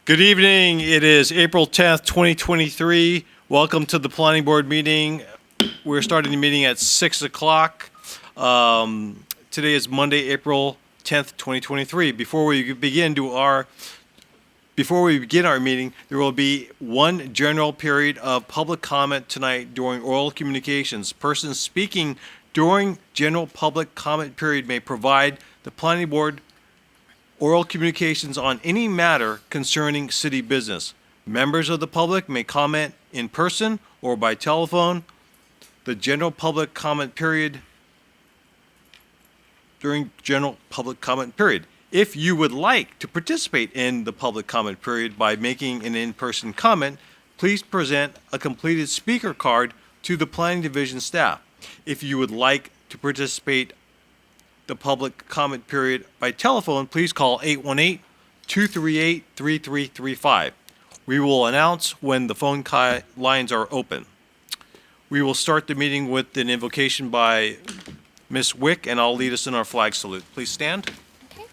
Good evening. It is April 10th, 2023. Welcome to the Planning Board meeting. We're starting the meeting at 6 o'clock. Today is Monday, April 10th, 2023. Before we begin our meeting, there will be one general period of public comment tonight during oral communications. Persons speaking during general public comment period may provide the Planning Board oral communications on any matter concerning city business. Members of the public may comment in person or by telephone. The general public comment period during general public comment period. If you would like to participate in the public comment period by making an in-person comment, please present a completed speaker card to the Planning Division staff. If you would like to participate the public comment period by telephone, please call 818-238-3335. We will announce when the phone lines are open. We will start the meeting with an invocation by Ms. Wick, and I'll lead us in our flag salute. Please stand. Okay.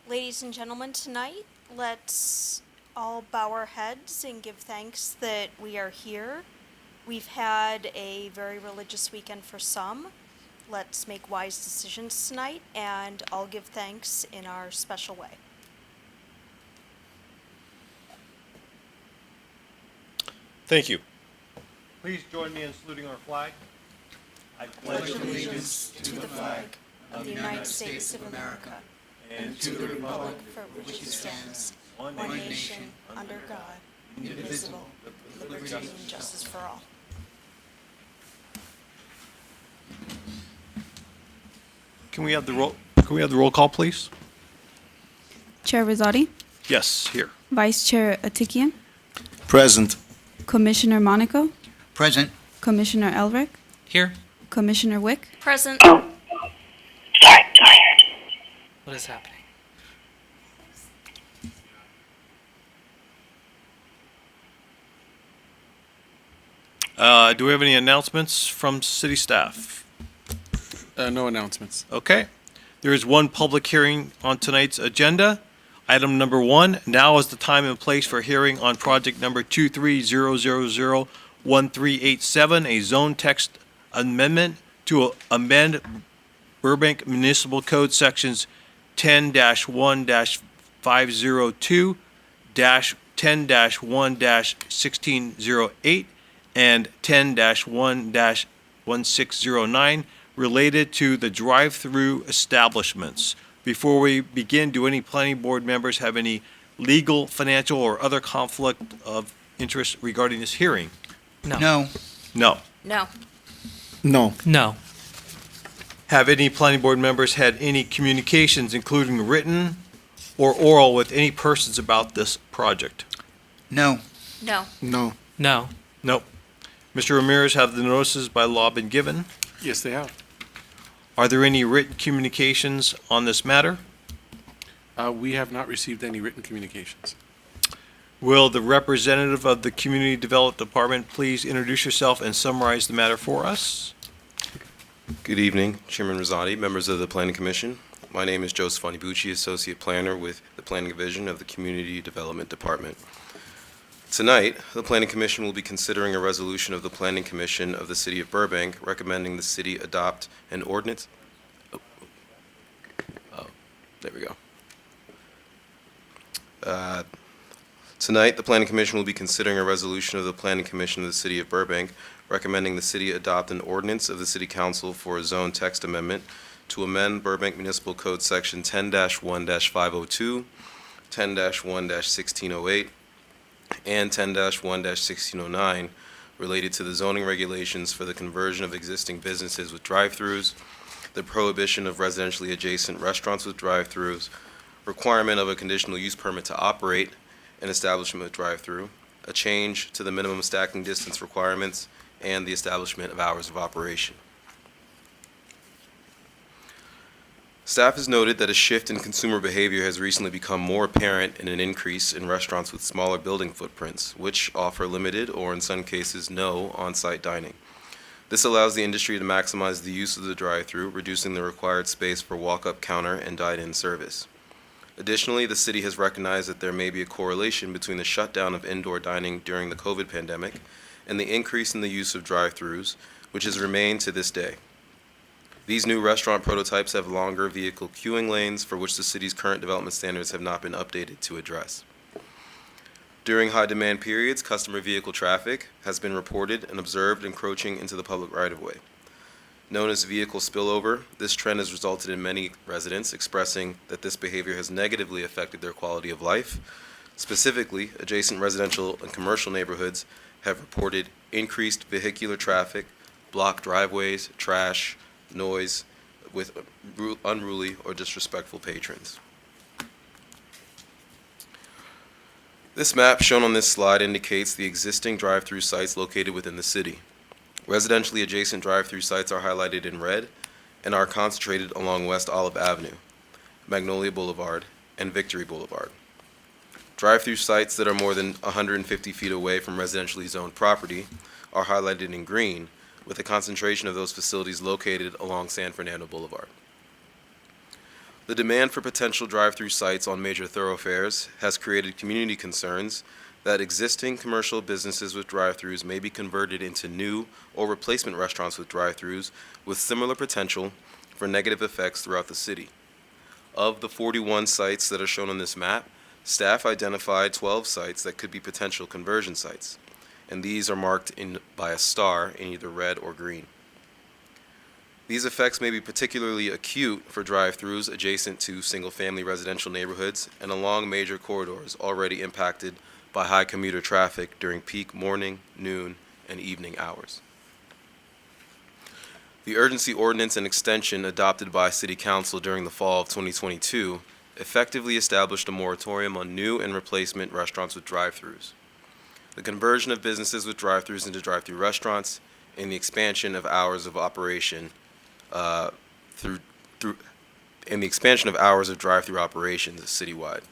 Ladies and gentlemen, tonight, let's all bow our heads and give thanks that we are here. We've had a very religious weekend for some. Let's make wise decisions tonight, and I'll give thanks in our special way. Thank you. Please join me in saluting our flag. I Pledge allegiance to the flag of the United States of America and to the republic for which it stands, one nation, under God, indivisible, with liberty and justice for all. Can we have the roll call, please? Chair Rosati, Yes, here. Vice Chair Atikian, Present. Commissioner Monaco, Present. Commissioner Elric, Here. Commissioner Wick, Present. Sorry, tired. What is happening? Do we have any announcements from city staff? No announcements. Okay. There is one public hearing on tonight's agenda. Item number 1, now is the time and place for hearing on project number 230001387, a zone text amendment to amend Burbank Municipal Code sections 10-1-502, 10-1-1608, and 10-1-1609 related to the drive-through establishments. Before we begin, do any planning board members have any legal, financial, or other conflict of interest regarding this hearing? No. No. No. No. No. No. Have any planning board members had any communications, including written or oral, with any persons about this project? No. No. No. No. Nope. Mr. Ramirez, have the notices by law been given? Yes, they have. Are there any written communications on this matter? We have not received any written communications. Will the representative of the Community Development Department please introduce yourself and summarize the matter for us? Good evening, Chairman Rosati, members of the Planning Commission. My name is Joseph Onibucci, Associate Planner with the Planning Division of the Community Development Department. Tonight, the Planning Commission will be considering a resolution of the Planning Commission of the City of Burbank recommending the city adopt an ordinance. There we go. Tonight, the Planning Commission will be considering a resolution of the Planning Commission of the City of Burbank recommending the city adopt an ordinance of the City Council for a zone text amendment to amend Burbank Municipal Code Section 10-1-502, 10-1-1608, and 10-1-1609 related to the zoning regulations for the conversion of existing businesses with drive-throughs, the prohibition of residentially adjacent restaurants with drive-throughs, requirement of a conditional use permit to operate an establishment with drive-through, a change to the minimum stacking distance requirements, and the establishment of hours of operation. Staff has noted that a shift in consumer behavior has recently become more apparent in an increase in restaurants with smaller building footprints, which offer limited or in some cases no on-site dining. This allows the industry to maximize the use of the drive-thru, reducing the required space for walk-up counter and dine-in service. Additionally, the city has recognized that there may be a correlation between the shutdown of indoor dining during the COVID pandemic and the increase in the use of drive-throughs, which has remained to this day. These new restaurant prototypes have longer vehicle queuing lanes for which the city's current development standards have not been updated to address. During high-demand periods, customer vehicle traffic has been reported and observed encroaching into the public right-of-way. Known as vehicle spillover, this trend has resulted in many residents expressing that this behavior has negatively affected their quality of life. Specifically, adjacent residential and commercial neighborhoods have reported increased vehicular traffic, blocked driveways, trash, noise, with unruly or disrespectful patrons. This map shown on this slide indicates the existing drive-through sites located within the city. Residentially adjacent drive-through sites are highlighted in red and are concentrated along West Olive Avenue, Magnolia Boulevard, and Victory Boulevard. Drive-through sites that are more than 150 feet away from residentially zoned property are highlighted in green, with a concentration of those facilities located along San Fernando Boulevard. The demand for potential drive-through sites on major thoroughfares has created community concerns that existing commercial businesses with drive-throughs may be converted into new or replacement restaurants with drive-throughs with similar potential for negative effects throughout the city. Of the 41 sites that are shown on this map, staff identified 12 sites that could be potential conversion sites, and these are marked by a star in either red or green. These effects may be particularly acute for drive-throughs adjacent to single-family residential neighborhoods and along major corridors already impacted by high commuter traffic during peak morning, noon, and evening hours. The urgency ordinance and extension adopted by City Council during the fall of 2022 effectively established a moratorium on new and replacement restaurants with drive-throughs, the conversion of businesses with drive-throughs into drive-through restaurants, and the expansion of hours of operation drive-through operations citywide.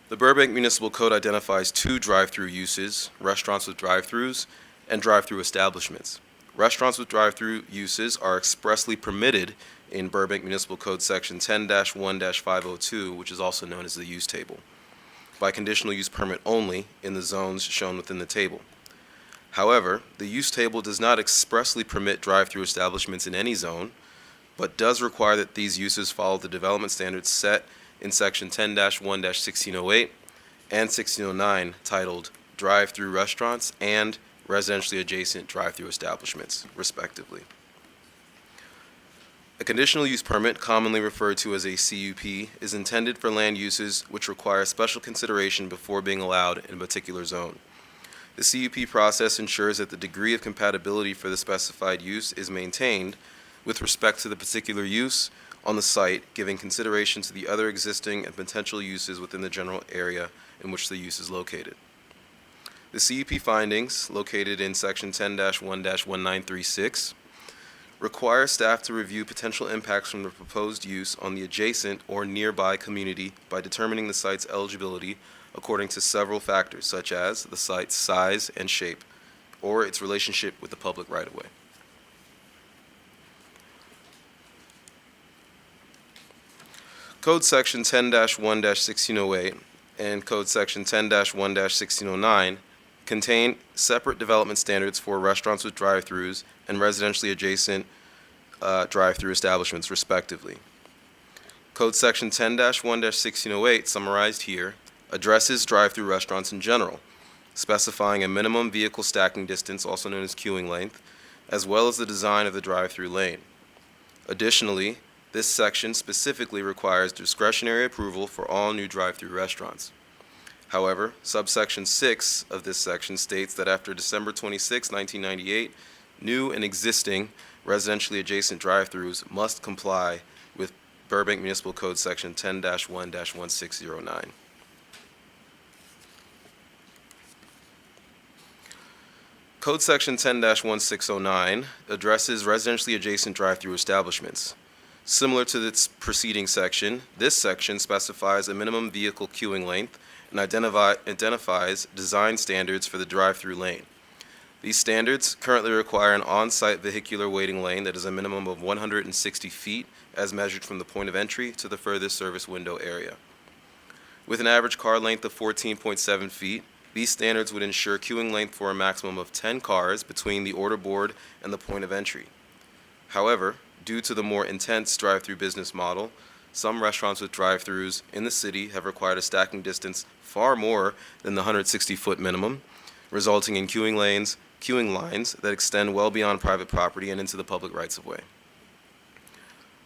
The Burbank Municipal Code identifies two drive-through uses: restaurants with drive-throughs and drive-through establishments. Restaurants with drive-through uses are expressly permitted in Burbank Municipal Code Section 10-1-502, which is also known as the use table, by conditional use permit only in the zones shown within the table. However, the use table does not expressly permit drive-through establishments in any zone, but does require that these uses follow the development standards set in Section 10-1-1608 and 1609, titled Drive-Through Restaurants and Residentially Adjacent Drive-Through Establishments, respectively. A conditional use permit, commonly referred to as a CUP, is intended for land uses which require special consideration before being allowed in a particular zone. The CUP process ensures that the degree of compatibility for the specified use is maintained with respect to the particular use on the site, giving consideration to the other existing and potential uses within the general area in which the use is located. The CUP findings, located in Section 10-1-1936, require staff to review potential impacts from the proposed use on the adjacent or nearby community by determining the site's eligibility according to several factors, such as the site's size and shape, or its relationship with the public right-of-way. Code Section 10-1-1608 and Code Section 10-1-1609 contain separate development standards for restaurants with drive-throughs and residentially adjacent drive-through establishments, respectively. Code Section 10-1-1608, summarized here, addresses drive-through restaurants in general, specifying a minimum vehicle stacking distance, also known as queuing length, as well as the design of the drive-through lane. Additionally, this section specifically requires discretionary approval for all new drive-through restaurants. However, subsection 6 of this section states that after December 26, 1998, new and existing residentially adjacent drive-throughs must comply with Burbank Municipal Code Section 10-1-1609. Code Section 10-1609 addresses residentially adjacent drive-through establishments. Similar to its preceding section, this section specifies a minimum vehicle queuing length and identifies design standards for the drive-through lane. These standards currently require an on-site vehicular waiting lane that is a minimum of 160 feet as measured from the point of entry to the furthest service window area. With an average car length of 14.7 feet, these standards would ensure queuing length for a maximum of 10 cars between the order board and the point of entry. However, due to the more intense drive-through business model, some restaurants with drive-throughs in the city have required a stacking distance far more than the 160-foot minimum, resulting in queuing lines that extend well beyond private property and into the public rights-of-way.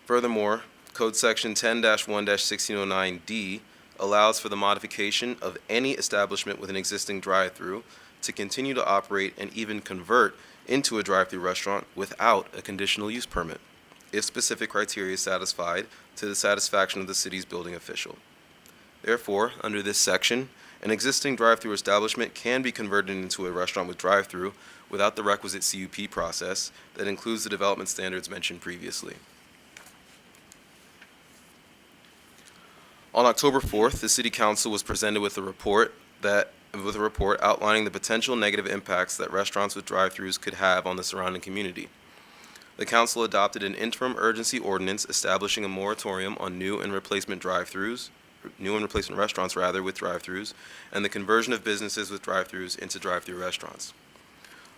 Furthermore, Code Section 10-1-1609D allows for the modification of any establishment with an existing drive-through to continue to operate and even convert into a drive-through restaurant without a conditional use permit, if specific criteria is satisfied to the satisfaction of the city's building official. Therefore, under this section, an existing drive-through establishment can be converted into a restaurant with drive-through without the requisite CUP process that includes the development standards mentioned previously. On October 4th, the City Council was presented with a report outlining the potential negative impacts that restaurants with drive-throughs could have on the surrounding community. The Council adopted an interim urgency ordinance establishing a moratorium on new and replacement restaurants with drive-throughs, and the conversion of businesses with drive-throughs into drive-through restaurants.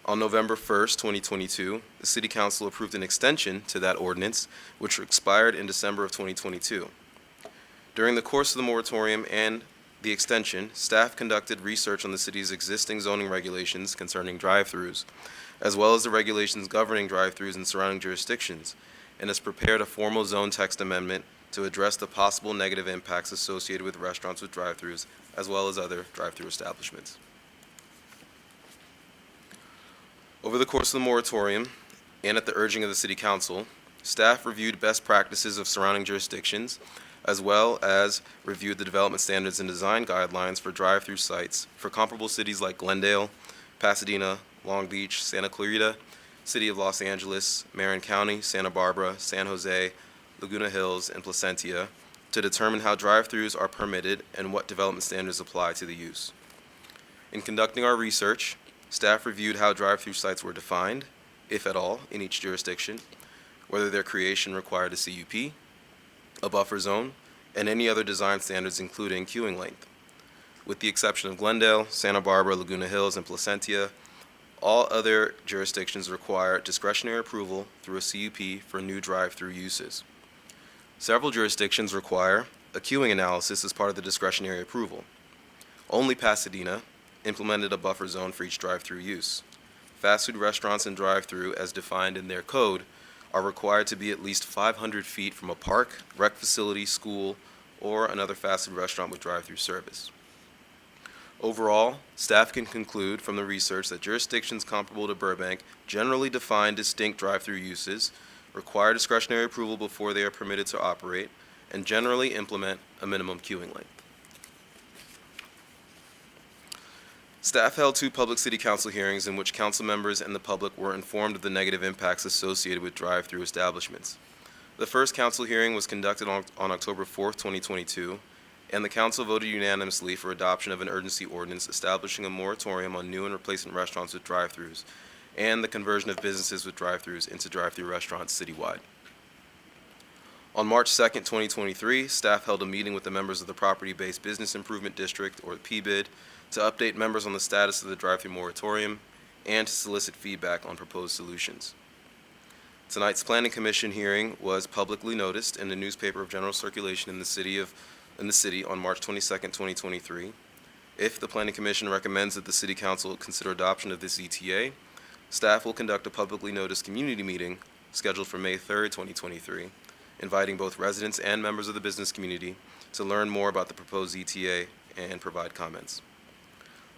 On November 1st, 2022, the City Council approved an extension to that ordinance, which expired in December of 2022. During the course of the moratorium and the extension, staff conducted research on the city's existing zoning regulations concerning drive-throughs, as well as the regulations governing drive-throughs in surrounding jurisdictions, and has prepared a formal zone text amendment to address the possible negative impacts associated with restaurants with drive-throughs, as well as other drive-through establishments. Over the course of the moratorium, and at the urging of the City Council, staff reviewed best practices of surrounding jurisdictions, as well as reviewed the development standards and design guidelines for drive-through sites for comparable cities like Glendale, Pasadena, Long Beach, Santa Clarita, City of Los Angeles, Marin County, Santa Barbara, San Jose, Laguna Hills, and Placentia to determine how drive-throughs are permitted and what development standards apply to the use. In conducting our research, staff reviewed how drive-through sites were defined, if at all, in each jurisdiction, whether their creation required a CUP, a buffer zone, and any other design standards including queuing length. With the exception of Glendale, Santa Barbara, Laguna Hills, and Placentia, all other jurisdictions require discretionary approval through a CUP for new drive-through uses. Several jurisdictions require a queuing analysis as part of the discretionary approval. Only Pasadena implemented a buffer zone for each drive-through use. Fast food restaurants and drive-through, as defined in their code, are required to be at least 500 feet from a park, rec facility, school, or another fast food restaurant with drive-through service. Overall, staff can conclude from the research that jurisdictions comparable to Burbank generally define distinct drive-through uses, require discretionary approval before they are permitted to operate, and generally implement a minimum queuing length. Staff held 2 public city council hearings in which council members and the public were informed of the negative impacts associated with drive-through establishments. The first council hearing was conducted on October 4th, 2022, and the council voted unanimously for adoption of an urgency ordinance establishing a moratorium on new and replacement restaurants with drive-throughs and the conversion of businesses with drive-throughs into drive-through restaurants citywide. On March 2nd, 2023, staff held a meeting with the members of the Property-Based Business Improvement District, or PBID, to update members on the status of the drive-through moratorium and to solicit feedback on proposed solutions. Tonight's Planning Commission hearing was publicly noticed in the newspaper of general circulation in the city on March 22nd, 2023. If the Planning Commission recommends that the City Council consider adoption of this ETA, staff will conduct a publicly noticed community meeting scheduled for May 3rd, 2023, inviting both residents and members of the business community to learn more about the proposed ETA and provide comments.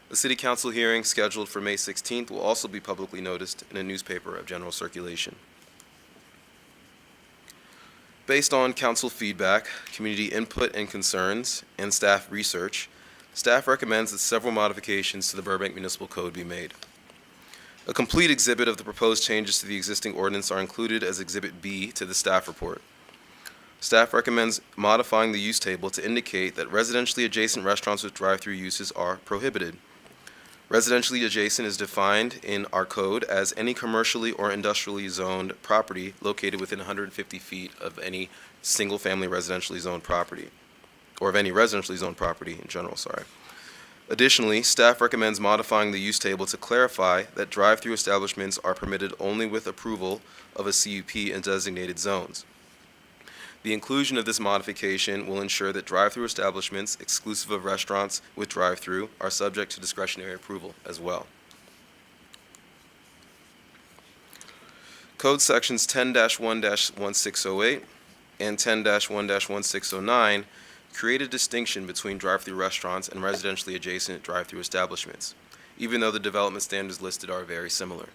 The City Council hearing scheduled for May 16th will also be publicly noticed in a newspaper of general circulation. Based on council feedback, community input and concerns, and staff research, staff recommends that several modifications to the Burbank Municipal Code be made. A complete exhibit of the proposed changes to the existing ordinance are included as Exhibit B to the staff report. Staff recommends modifying the use table to indicate that residentially adjacent restaurants with drive-through uses are prohibited. Residentially adjacent is defined in our code as any commercially or industrially zoned property located within 150 feet of any single-family residentially zoned property, or of any residentially zoned property in general, sorry. Additionally, staff recommends modifying the use table to clarify that drive-through establishments are permitted only with approval of a CUP in designated zones. The inclusion of this modification will ensure that drive-through establishments, exclusive of restaurants with drive-through, are subject to discretionary approval as well. Code sections 10-1-1608 and 10-1-1609 create a distinction between drive-through restaurants and residentially adjacent drive-through establishments, even though the development standards listed are very similar.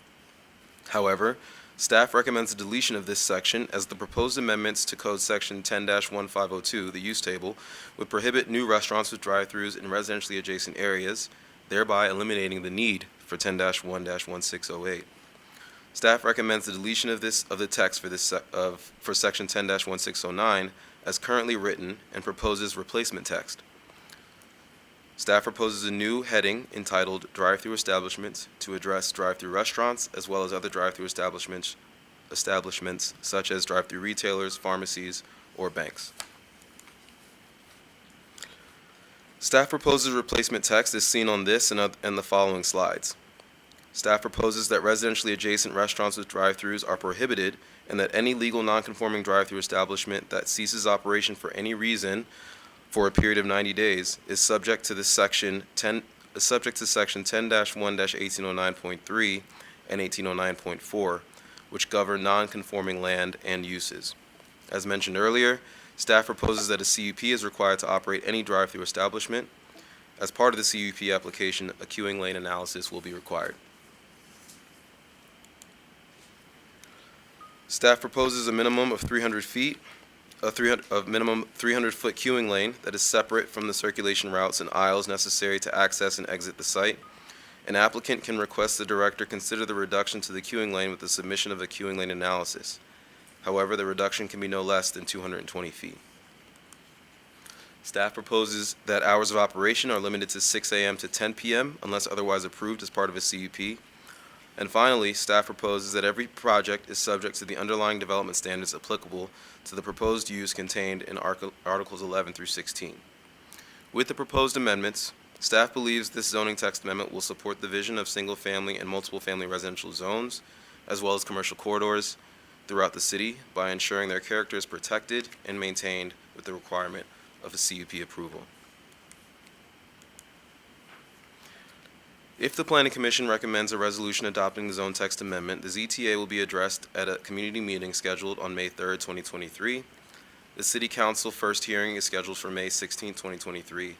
However, staff recommends the deletion of this section as the proposed amendments to Code Section 10-1502, the use table, would prohibit new restaurants with drive-throughs in residentially adjacent areas, thereby eliminating the need for 10-1-1608. Staff recommends the deletion of the text for Section 10-1609 as currently written and proposes replacement text. Staff proposes a new heading entitled Drive-Through Establishments to address drive-through restaurants as well as other drive-through establishments such as drive-through retailers, pharmacies, or banks. Staff proposes replacement text as seen on this and the following slides. Staff proposes that residentially adjacent restaurants with drive-throughs are prohibited and that any legal non-conforming drive-through establishment that ceases operation for any reason for a period of 90 days is subject to Section 10-1-1809.3 and 1809.4, which govern non-conforming land and uses. As mentioned earlier, staff proposes that a CUP is required to operate any drive-through establishment. As part of the CUP application, a queuing lane analysis will be required. Staff proposes a minimum of 300 feet a minimum 300-foot queuing lane that is separate from the circulation routes and aisles necessary to access and exit the site. An applicant can request the director consider the reduction to the queuing lane with the submission of a queuing lane analysis. However, the reduction can be no less than 220 feet. Staff proposes that hours of operation are limited to 6 a.m. to 10 p.m. unless otherwise approved as part of a CUP. And finally, staff proposes that every project is subject to the underlying development standards applicable to the proposed use contained in Articles 11 through 16. With the proposed amendments, staff believes this zoning text amendment will support the vision of single-family and multiple-family residential zones, as well as commercial corridors throughout the city by ensuring their character is protected and maintained with the requirement of a CUP approval. If the Planning Commission recommends a resolution adopting the zone text amendment, the ZTA will be addressed at a community meeting scheduled on May 3rd, 2023. The City Council first hearing is scheduled for May 16th, 2023,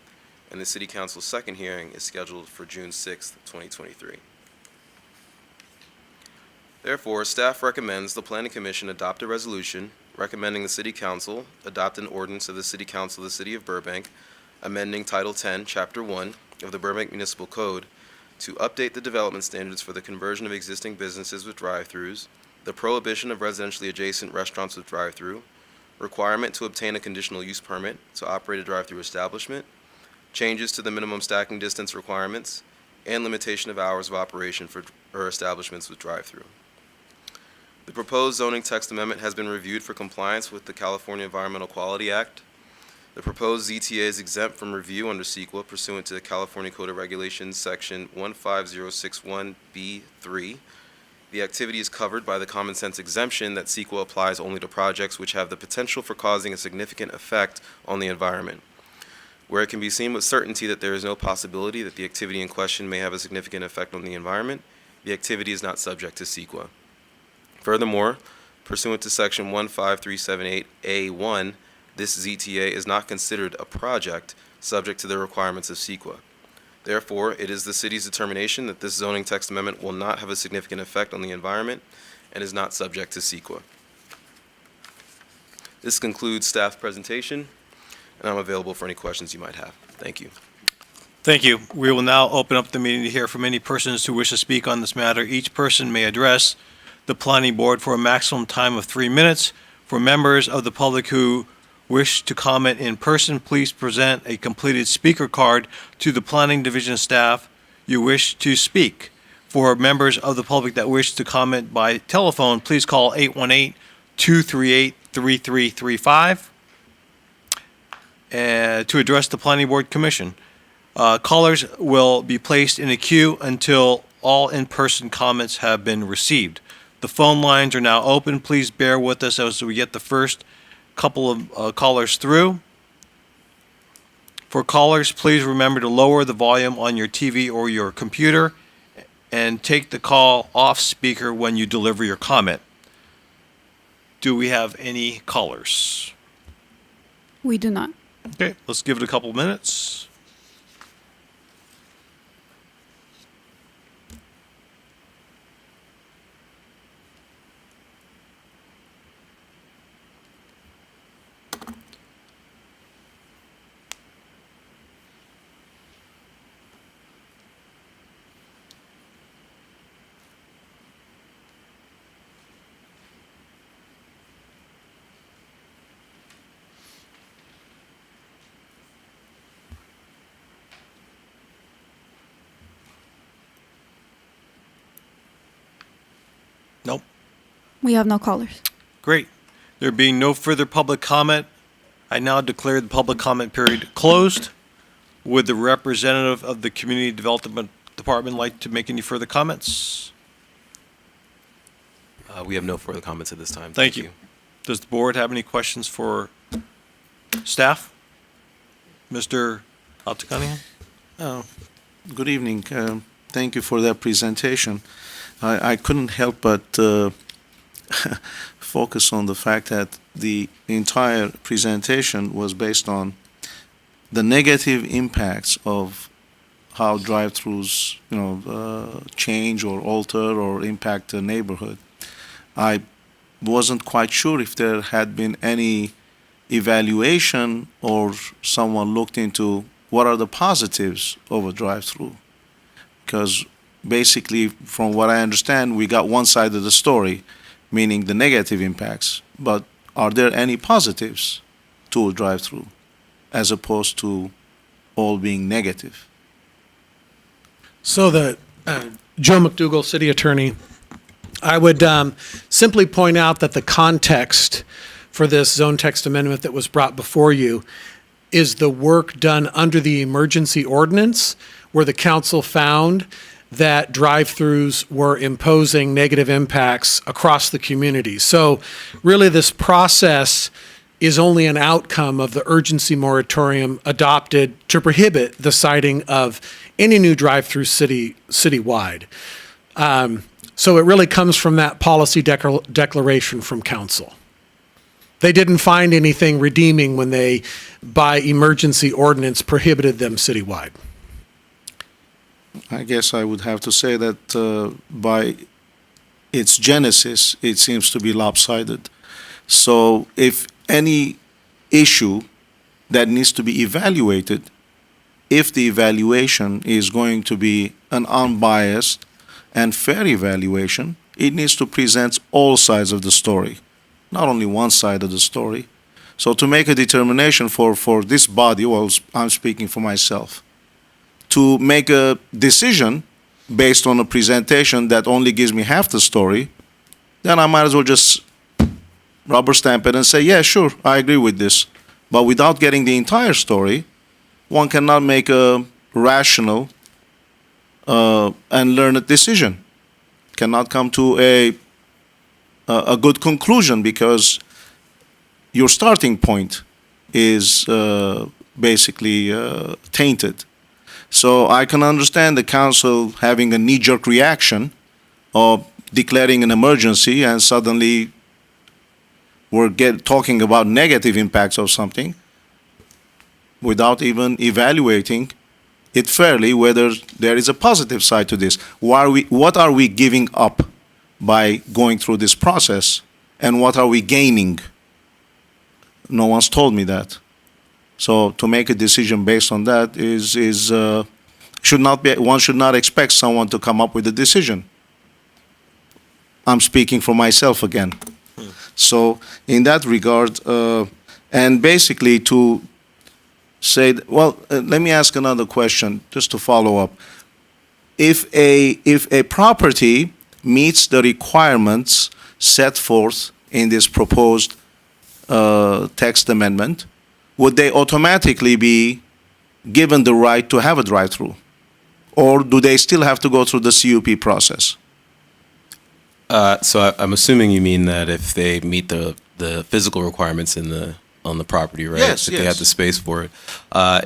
and the City Council second hearing is scheduled for June 6th, 2023. Therefore, staff recommends the Planning Commission adopt a resolution recommending the City Council adopt an ordinance of the City Council of the City of Burbank, amending Title 10, Chapter 1 of the Burbank Municipal Code to update the development standards for the conversion of existing businesses with drive-throughs, the prohibition of residentially adjacent restaurants with drive-through, requirement to obtain a conditional use permit to operate a drive-through establishment, changes to the minimum stacking distance requirements, and limitation of hours of operation for establishments with drive-through. The proposed zoning text amendment has been reviewed for compliance with the California Environmental Quality Act. The proposed ZTA is exempt from review under CEQA pursuant to the California Code of Regulations, Section 15061B3. The activity is covered by the common sense exemption that CEQA applies only to projects which have the potential for causing a significant effect on the environment. Where it can be seen with certainty that there is no possibility that the activity in question may have a significant effect on the environment, the activity is not subject to CEQA. Furthermore, pursuant to Section 15378A1, this ZTA is not considered a project subject to the requirements of CEQA. Therefore, it is the city's determination that this zoning text amendment will not have a significant effect on the environment and is not subject to CEQA. This concludes staff's presentation, and I'm available for any questions you might have. Thank you. Thank you. We will now open up the meeting to hear from any persons who wish to speak on this matter. Each person may address the planning board for a maximum time of 3 minutes. For members of the public who wish to comment in person, please present a completed speaker card to the planning division staff. you wish to speak. For members of the public that wish to comment by telephone, please call 818-238-3335 to address the Planning Board Commission. Callers will be placed in a queue until all in-person comments have been received. The phone lines are now open. Please bear with us as we get the first couple of callers through. For callers, please remember to lower the volume on your TV or your computer and take the call off speaker when you deliver your comment. Do we have any callers? We do not. Okay, let's give it a couple minutes. Nope. We have no callers. Great. There being no further public comment, I now declare the public comment period closed. Would the representative of the Community Development Department like to make any further comments? We have no further comments at this time. Thank you. Does the board have any questions for staff? Mr. Alticani? Good evening. Thank you for that presentation. I couldn't help but focus on the fact that the entire presentation was based on the negative impacts of how drive-throughs, change or alter or impact the neighborhood. I wasn't quite sure if there had been any evaluation or someone looked into what are the positives of a drive-through. Because basically, from what I understand, we got one side of the story, meaning the negative impacts. But are there any positives to a drive-through, as opposed to all being negative? So Joe McDougall, City Attorney, I would simply point out that the context for this zone text amendment that was brought before you is the work done under the emergency ordinance, where the council found that drive-throughs were imposing negative impacts across the community. So really this process is only an outcome of the urgency moratorium adopted to prohibit the siting of any new drive-through citywide. So it really comes from that policy declaration from council. They didn't find anything redeeming when they, by emergency ordinance, prohibited them citywide. I guess I would have to say that by its genesis, it seems to be lopsided. So if any issue that needs to be evaluated, if the evaluation is going to be an unbiased and fair evaluation, it needs to present all sides of the story, not only one side of the story. So to make a determination for this body, well, I'm speaking for myself, to make a decision based on a presentation that only gives me half the story, then I might as well just rubber stamp it and say, yeah, sure, I agree with this. But without getting the entire story, one cannot make a rational and learned decision. Cannot come to a good conclusion, because your starting point is basically tainted. So I can understand the council having a knee-jerk reaction of declaring an emergency, and suddenly we're talking about negative impacts of something without even evaluating it fairly, whether there is a positive side to this. What are we giving up by going through this process, and what are we gaining? No one's told me that. So to make a decision based on that one should not expect someone to come up with a decision. I'm speaking for myself again. So in that regard, and basically to say, let me ask another question just to follow up. if a property meets the requirements set forth in this proposed text amendment, would they automatically be given the right to have a drive-through? Or do they still have to go through the CUP process? I'm assuming you mean that if they meet the physical requirements on the property, right? Yes, If yes. they have the space for it.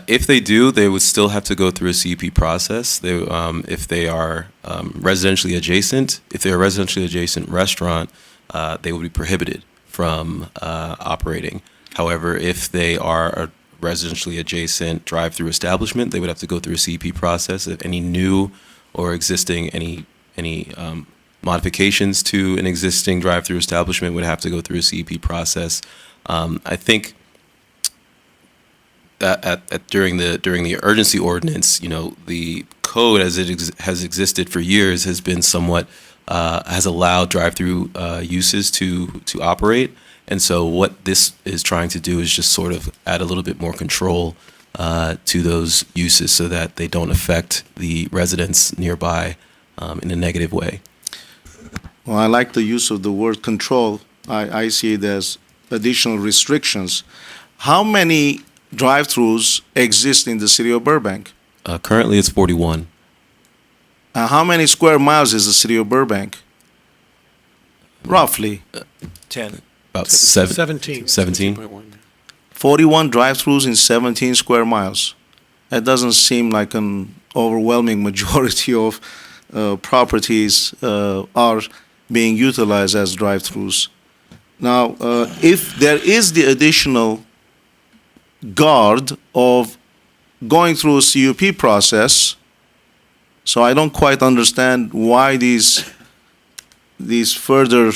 If they do, they would still have to go through a CUP process. If they are residentially adjacent, if they're a residentially adjacent restaurant, they would be prohibited from operating. However, if they are a residentially adjacent drive-through establishment, they would have to go through a CUP process. If any new or existing, any modifications to an existing drive-through establishment would have to go through a CUP process. I think that during the urgency ordinance, the code as it has existed for years has been somewhat has allowed drive-through uses to operate, and so what this is trying to do is just sort of add a little bit more control to those uses so that they don't affect the residents nearby in a negative way. Well, I like the use of the word control. I see it as additional restrictions. How many drive-throughs exist in the city of Burbank? Currently, it's 41. How many square miles is the city of Burbank? Roughly. 10. About 17. 17. 17.1. 41 drive-throughs in 17 square miles. That doesn't seem like an overwhelming majority of properties are being utilized as drive-throughs. Now, if there is the additional guard of going through a CUP process, so I don't quite understand why these further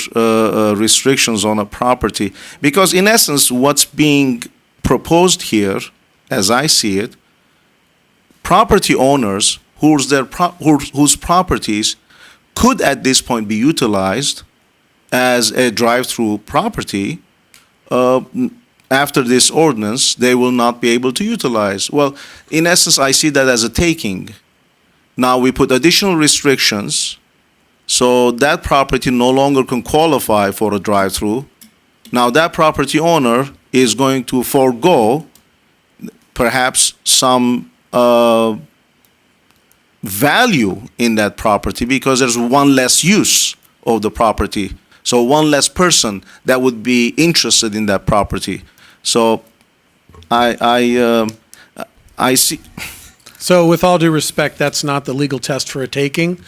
restrictions on a property, because in essence, what's being proposed here, as I see it, property owners whose properties could at this point be utilized as a drive-through property, after this ordinance, they will not be able to utilize. Well, in essence, I see that as a taking. Now we put additional restrictions, so that property no longer can qualify for a drive-through. Now that property owner is going to forego perhaps some value in that property because there's one less use of the property. So one less person that would be interested in that property. So I see. So with all due respect, that's not the legal test for a taking.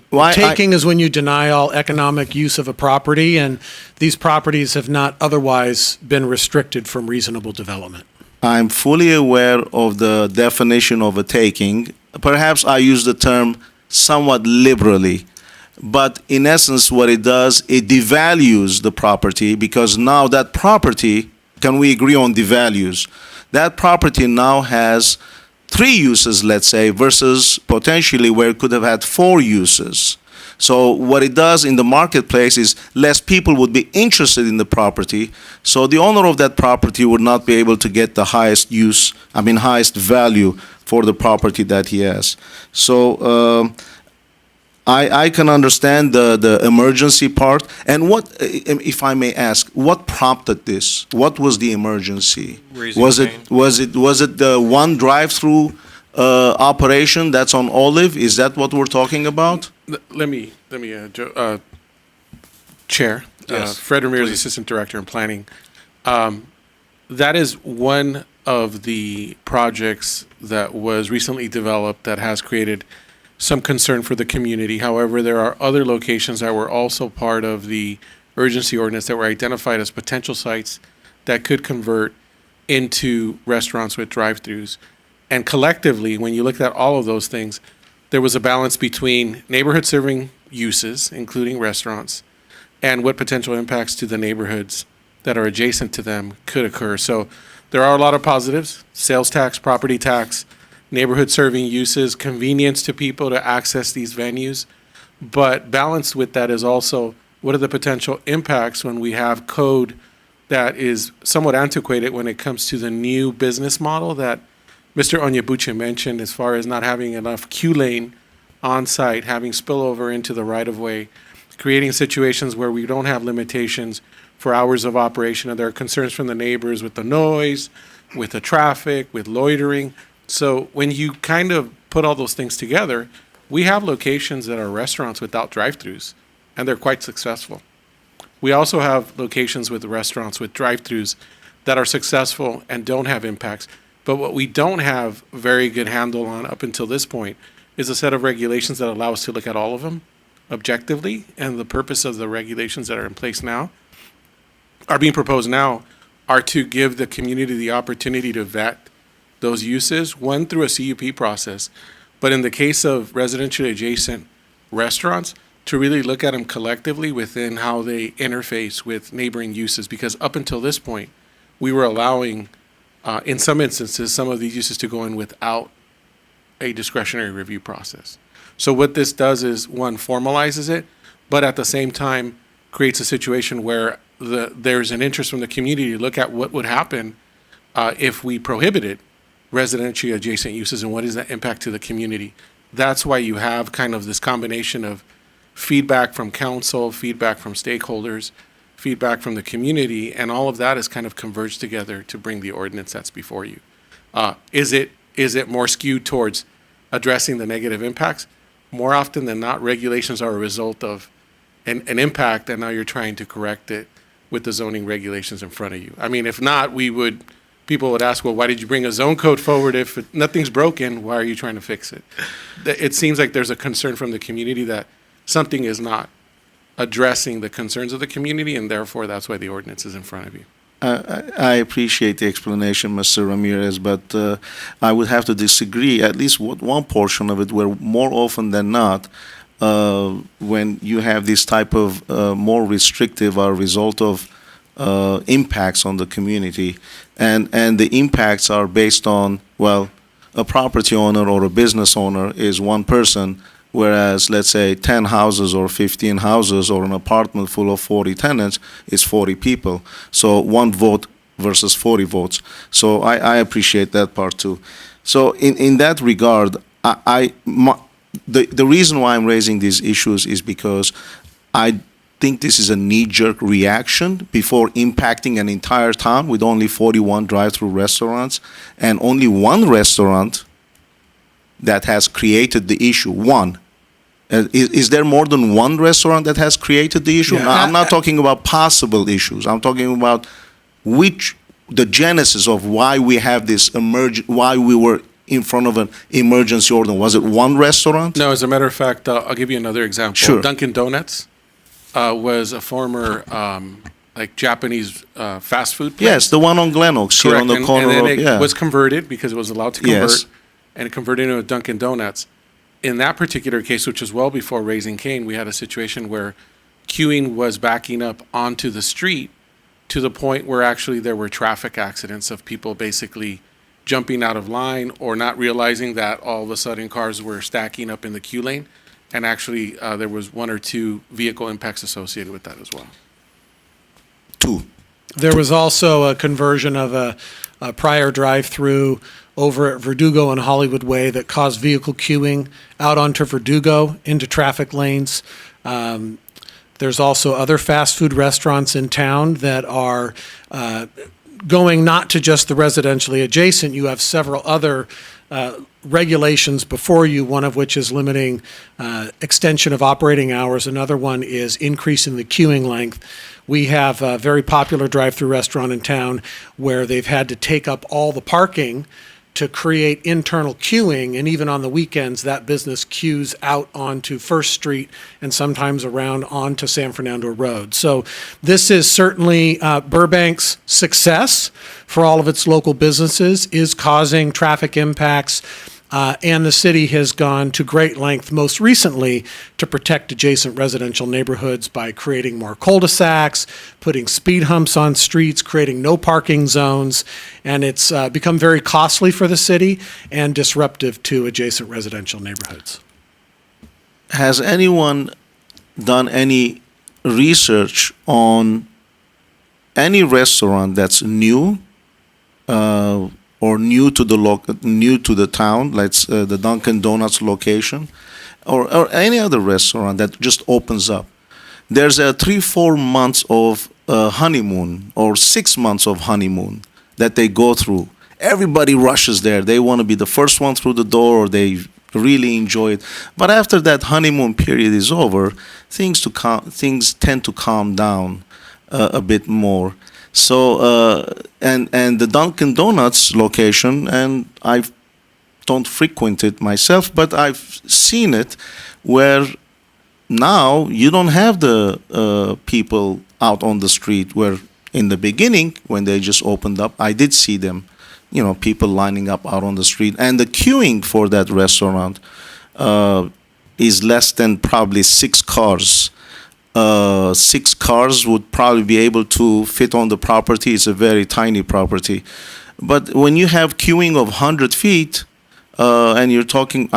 Why- Taking is when you deny all economic use of a property, and these properties have not otherwise been restricted from reasonable development. I'm fully aware of the definition of a taking. Perhaps I use the term somewhat liberally. But in essence, what it does, it devalues the property because now that property, can we agree on devalues? That property now has 3 uses, let's say, versus potentially where it could have had 4 uses. So what it does in the marketplace is less people would be interested in the property. So the owner of that property would not be able to get the highest highest value for the property that he has. So I can understand the emergency part. And what, if I may ask, what prompted this? What was the emergency? Raising Was pain. it the one drive-through operation that's on Olive? Is that what we're talking about? Let me, Chair, Yes, Fred Ramirez, please. Assistant Director in Planning. That is one of the projects that was recently developed that has created some concern for the community. However, there are other locations that were also part of the urgency ordinance that were identified as potential sites that could convert into restaurants with drive-throughs. And collectively, when you looked at all of those things, there was a balance between neighborhood serving uses, including restaurants, and what potential impacts to the neighborhoods that are adjacent to them could occur. So there are a lot of positives: sales tax, property tax, neighborhood serving uses, convenience to people to access these venues. But balanced with that is also what are the potential impacts when we have code that is somewhat antiquated when it comes to the new business model that Mr. Onyebuchi mentioned, as far as not having enough queue lane on site, having spillover into the right of way, creating situations where we don't have limitations for hours of operation, and there are concerns from the neighbors with the noise, with the traffic, with loitering. So when you kind of put all those things together, we have locations that are restaurants without drive-throughs, and they're quite successful. We also have locations with restaurants with drive-throughs that are successful and don't have impacts. But what we don't have very good handle on up until this point is a set of regulations that allow us to look at all of them objectively. And the purpose of the regulations that are in place now, are being proposed now, are to give the community the opportunity to vet those uses, one through a CUP process, but in the case of residentially adjacent restaurants, to really look at them collectively within how they interface with neighboring uses. Because up until this point, we were allowing, in some instances, some of these uses to go in without a discretionary review process. So what this does is, one, formalizes it, but at the same time creates a situation where there's an interest from the community to look at what would happen if we prohibited residentially adjacent uses and what is that impact to the community. That's why you have kind of this combination of feedback from council, feedback from stakeholders, feedback from the community, and all of that is kind of converged together to bring the ordinance that's before you. Is it more skewed towards addressing the negative impacts? More often than not, regulations are a result of an impact, and now you're trying to correct it with the zoning regulations in front of you. I mean, if not, people would ask, well, why did you bring a zone code forward if nothing's broken? Why are you trying to fix it? It seems like there's a concern from the community that something is not addressing the concerns of the community, and therefore that's why the ordinance is in front of you. I appreciate the explanation, Mr. Ramirez, but I would have to disagree, at least with one portion of it, where more often than not, when you have this type of more restrictive are a result of impacts on the community, and the impacts are based on, well, a property owner or a business owner is one person, whereas, let's say, 10 houses or 15 houses or an apartment full of 40 tenants is 40 people. So one vote versus 40 votes. So I appreciate that part too. So in that regard, the reason why I'm raising these issues is because I think this is a knee-jerk reaction before impacting an entire town with only 41 drive-through restaurants and only one restaurant that has created the issue. One. Is there more than one restaurant that has created the issue? Yeah, No, I'm not talking about possible issues. I'm talking about the genesis of why we have this why we were in front of an emergency order. Was it one restaurant? No, as a matter of fact, I'll give you another example. Sure. Dunkin' Donuts was a former Japanese fast food place. Yes, the one on Glen Oaks here on the Correct, corner and then of, it yeah. was converted because it was allowed to convert, Yes. and it converted into a Dunkin' Donuts. In that particular case, which was well before Raising Cane, we had a situation where queuing was backing up onto the street to the point where actually there were traffic accidents of people basically jumping out of line or not realizing that all of a sudden cars were stacking up in the queue lane. And actually, there was one or two vehicle impacts associated with that as well. Two. There was also a conversion of a prior drive-through over at Verdugo and Hollywood Way that caused vehicle queuing out onto Verdugo into traffic lanes. There's also other fast food restaurants in town that are going not to just the residentially adjacent. You have several other regulations before you, one of which is limiting extension of operating hours. Another one is increasing the queuing length. We have a very popular drive-through restaurant in town where they've had to take up all the parking to create internal queuing, and even on the weekends, that business queues out onto First Street and sometimes around onto San Fernando Road. So this is certainly Burbank's success for all of its local businesses is causing traffic impacts, and the city has gone to great length most recently to protect adjacent residential neighborhoods by creating more cul-de-sacs, putting speed humps on streets, creating no parking zones, and it's become very costly for the city and disruptive to adjacent residential neighborhoods. Has anyone done any research on any restaurant that's new or new to the town, like the Dunkin' Donuts location, or any other restaurant that just opens up, there's a 3-4 months of honeymoon or 6 months of honeymoon that they go through. Everybody rushes there. They want to be the first one through the door, or they really enjoy it. But after that honeymoon period is over, things tend to calm down a bit more. So and the Dunkin' Donuts location, and I don't frequent it myself, but I've seen it where now you don't have the people out on the street where in the beginning when they just opened up, I did see them, people lining up out on the street, and the queuing for that restaurant is less than probably 6 cars. 6 cars would probably be able to fit on the property. It's a very tiny property. But when you have queuing of 100 feet, and you're talking,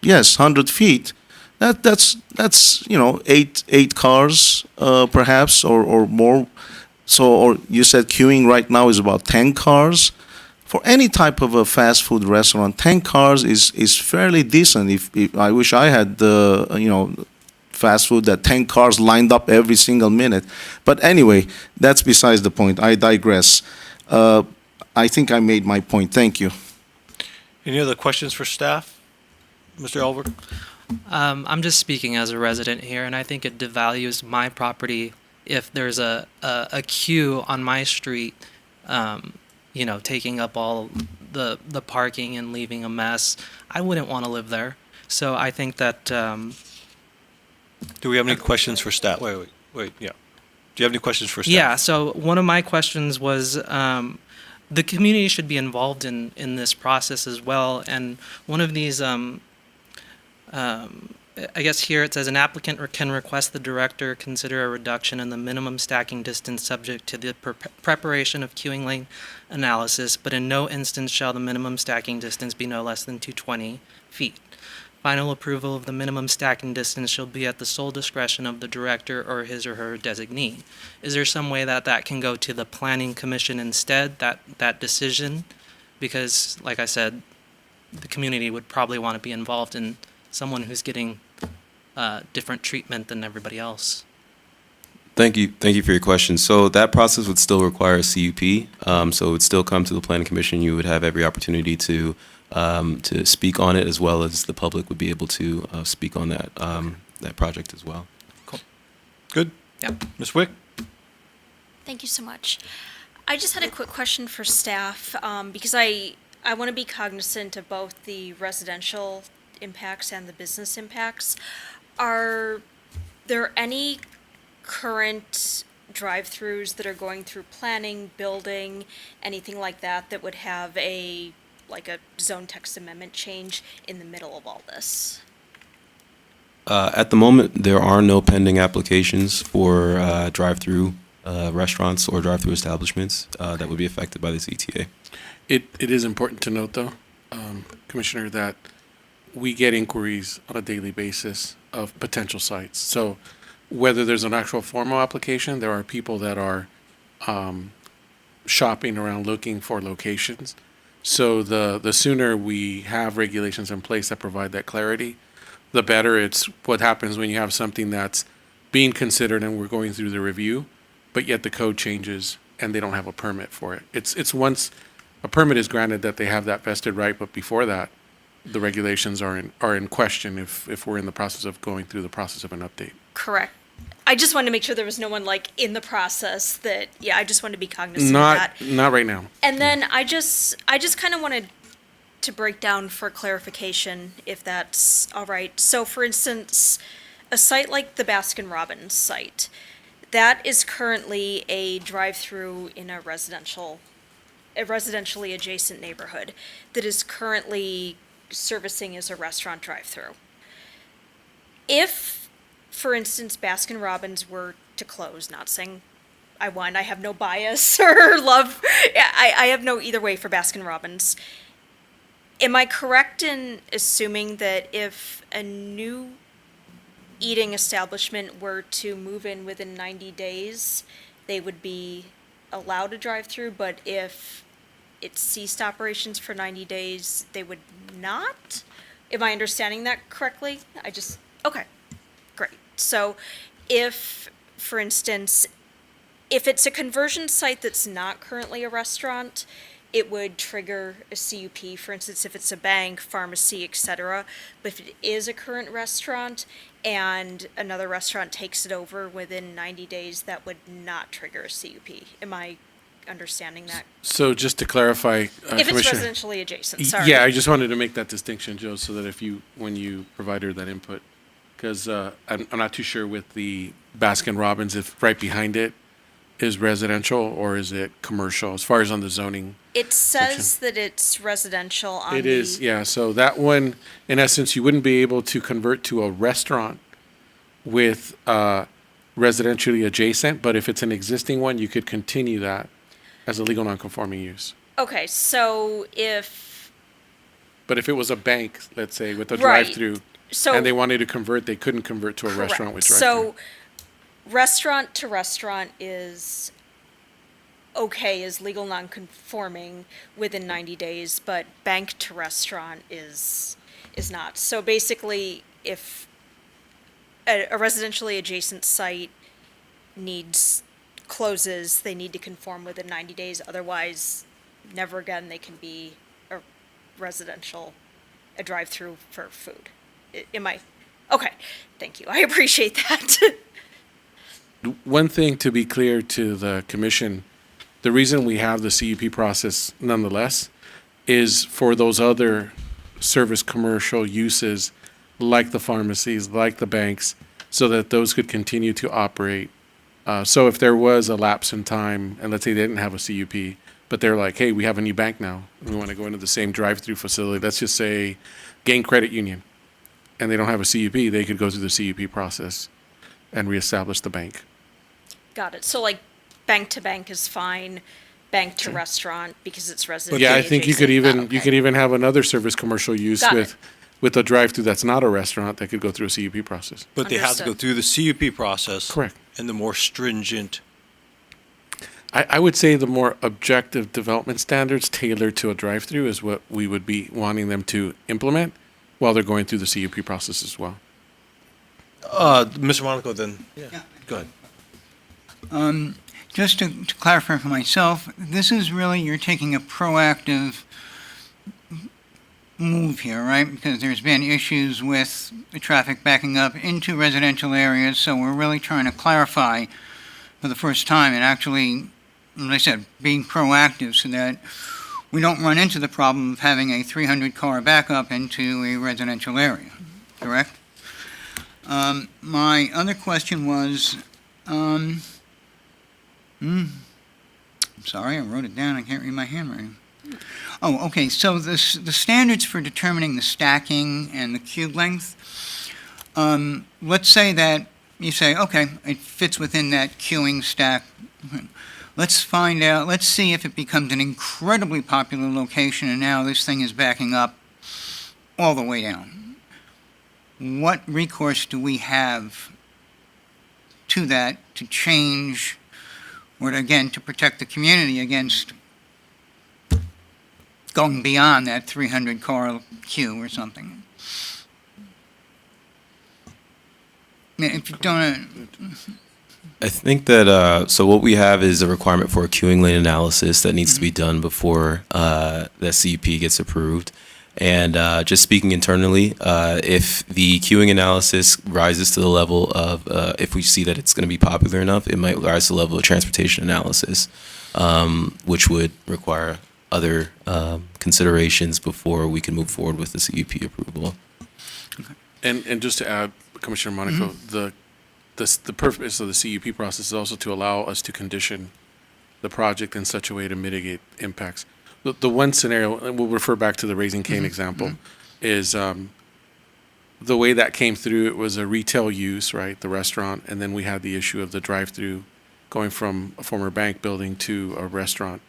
yes, 100 feet, that's 8 cars perhaps or more. So, or you said queuing right now is about 10 cars. For any type of a fast food restaurant, 10 cars is fairly decent. If I wish I had the fast food that 10 cars lined up every single minute. But anyway, that's besides the point. I digress. I think I made my point. Thank you. Any other questions for staff? Mr. Elver? I'm just speaking as a resident here, and I think it devalues my property if there's a queue on my street, taking up all the parking and leaving a mess. I wouldn't want to live there. So I think that. Do we have any questions for staff? Wait, yeah. Do you have any questions for staff? Yeah, so one of my questions was the community should be involved in this process as well. And one of these, I guess here it says an applicant can request the director consider a reduction in the minimum stacking distance subject to the preparation of queuing lane analysis, but in no instance shall the minimum stacking distance be no less than 220 feet. Final approval of the minimum stacking distance shall be at the sole discretion of the director or his or her designee. Is there some way that can go to the planning commission instead, that decision? Because, like I said, the community would probably want to be involved in someone who's getting different treatment than everybody else. Thank you for your question. So that process would still require a CUP. So it would still come to the planning commission. You would have every opportunity to speak on it, as well as the public would be able to speak on that project as well. Cool. Good. Yeah. Ms. Wick? Thank you so much. I just had a quick question for staff, because I want to be cognizant of both the residential impacts and the business impacts. Are there any current drive-throughs that are going through planning, building, anything like that would have a zone text amendment change in the middle of all this? At the moment, there are no pending applications for drive-through restaurants or drive-through establishments that would be affected by this ETA. It is important to note, though, Commissioner, that we get inquiries on a daily basis of potential sites. So whether there's an actual formal application, there are people that are shopping around looking for locations. So the sooner we have regulations in place that provide that clarity, the better. It's what happens when you have something that's being considered and we're going through the review, but yet the code changes and they don't have a permit for it. It's once a permit is granted that they have that vested right, but before that, the regulations are in question if we're in the process of going through the process of an update. Correct. I just wanted to make sure there was no one in the process that, I just wanted to be cognizant of that. Not right now. And then I just kind of wanted to break down for clarification, if that's all right. So for instance, a site like the Baskin-Robbins site, that is currently a drive-through in a residentially adjacent neighborhood that is currently servicing as a restaurant drive-through. If, for instance, Baskin-Robbins were to close, not saying I have no bias or love, I have no either way for Baskin-Robbins. Am I correct in assuming that if a new eating establishment were to move in within 90 days, they would be allowed a drive-through, but if it ceased operations for 90 days, they would not? Am I understanding that correctly? Okay, great. So if, for instance, if it's a conversion site that's not currently a restaurant, it would trigger a CUP, for instance, if it's a bank, pharmacy, et cetera. But if it is a current restaurant and another restaurant takes it over within 90 days, that would not trigger a CUP. Am I understanding that? So just to clarify, If it's Commissioner. residentially adjacent, sorry. Yeah, I just wanted to make that distinction, Joe, so that when you provided that input, because I'm not too sure with the Baskin Robbins if right behind it is residential or is it commercial, as far as on the zoning. It says that it's residential on the. It is, yeah. So that one, in essence, you wouldn't be able to convert to a restaurant with residentially adjacent, but if it's an existing one, you could continue that as a legal nonconforming use. Okay, so But if it was a bank, let's say, with a Right. drive-through, so. and they wanted to convert, they couldn't convert to a restaurant with drive-through. So, restaurant to restaurant is okay, is legal non-conforming within 90 days, but bank to restaurant is not. So basically, if a residentially adjacent site closes, they need to conform within 90 days, otherwise, never again they can be a drive-through for food. Am I, okay, thank you, I appreciate that. One thing to be clear to the commission, the reason we have the CUP process nonetheless is for those other service commercial uses like the pharmacies, like the banks, so that those could continue to operate. So if there was a lapse in time, and let's say they didn't have a CUP, but they're like, hey, we have a new bank now, we want to go into the same drive-through facility, let's just say Gain Credit Union, and they don't have a CUP, they could go through the CUP process and reestablish the bank. Got it. So like bank to bank is fine, bank to restaurant because it's residential. Yeah, I think you could even have another service commercial use Got it. with a drive-through that's not a restaurant that could go through a CUP process. But they have to go Understood. through the CUP process. Correct. And the more stringent. I would say the more objective development standards tailored to a drive-through is what we would be wanting them to implement while they're going through the CUP process as well. Mr. Monaco, then, go ahead. Just to clarify for myself, this is really, you're taking a proactive move here, right? Because there's been issues with the traffic backing up into residential areas, so we're really trying to clarify for the first time and actually, as I said, being proactive so that we don't run into the problem of having a 300-car backup into a residential area, correct? My other question was, I'm sorry, I wrote it down. I can't read my handwriting. Oh, okay. So the standards for determining the stacking and the cube length. Let's say that you say, okay, it fits within that queuing stack. Let's find out. Let's see if it becomes an incredibly popular location, and now this thing is backing up all the way down. What recourse do we have to that to change? Or again, to protect the community against going beyond that 300-car queue or something. If you don't, I think that, so what we have is a requirement for a queuing lane analysis that needs to be done before that CUP gets approved. And just speaking internally, if the queuing analysis rises to the level of, if we see that it's going to be popular enough, it might rise to the level of transportation analysis, which would require other considerations before we can move forward with the CUP approval. And just to add, Commissioner Monaco, the purpose of the CUP process is also to allow us to condition the project in such a way to mitigate impacts. The one scenario, and we'll refer back to the Raising Cane example, is the way that came through, it was a retail use, right, the restaurant, and then we had the issue of the drive-through going from a former bank building to a restaurant.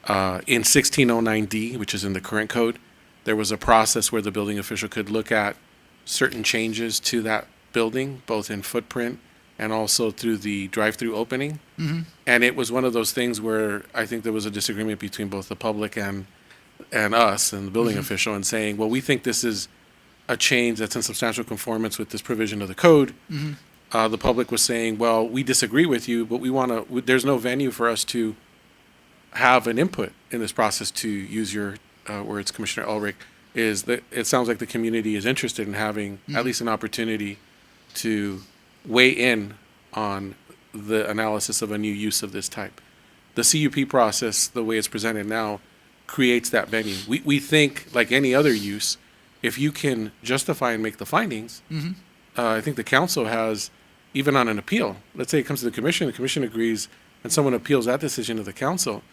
In 1609D, which is in the current code, there was a process where the building official could look at certain changes to that building, both in footprint and also through the drive-through opening. And it was one of those things where I think there was a disagreement between both the public and us and the building official, and saying, well, we think this is a change that's in substantial conformance with this provision of the code. The public was saying, well, we disagree with you, but there's no venue for us to have an input in this process, to use your words, Commissioner Ulrich, is that it sounds like the community is interested in having at least an opportunity to weigh in on the analysis of a new use of this type. The CUP process, the way it's presented now, creates that venue. We think, like any other use, if you can justify and make the findings, I think the council has, even on an appeal, let's say it comes to the commission agrees, and someone appeals that decision to the council,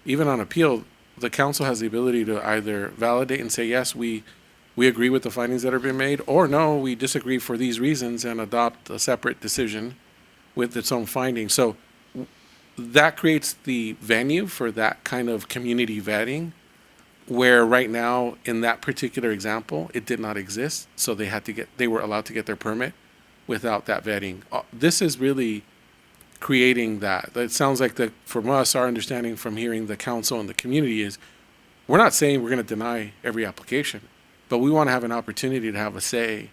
even on appeal, the council has the ability to either validate and say, yes, we agree with the findings that have been made, or no, we disagree for these reasons, and adopt a separate decision with its own findings. So that creates the venue for that kind of community vetting, where right now, in that particular example, it did not exist, so they were allowed to get their permit without that vetting. This is really creating that. It sounds like that from us, our understanding from hearing the council and the community is, we're not saying we're going to deny every application, but we want to have an opportunity to have a say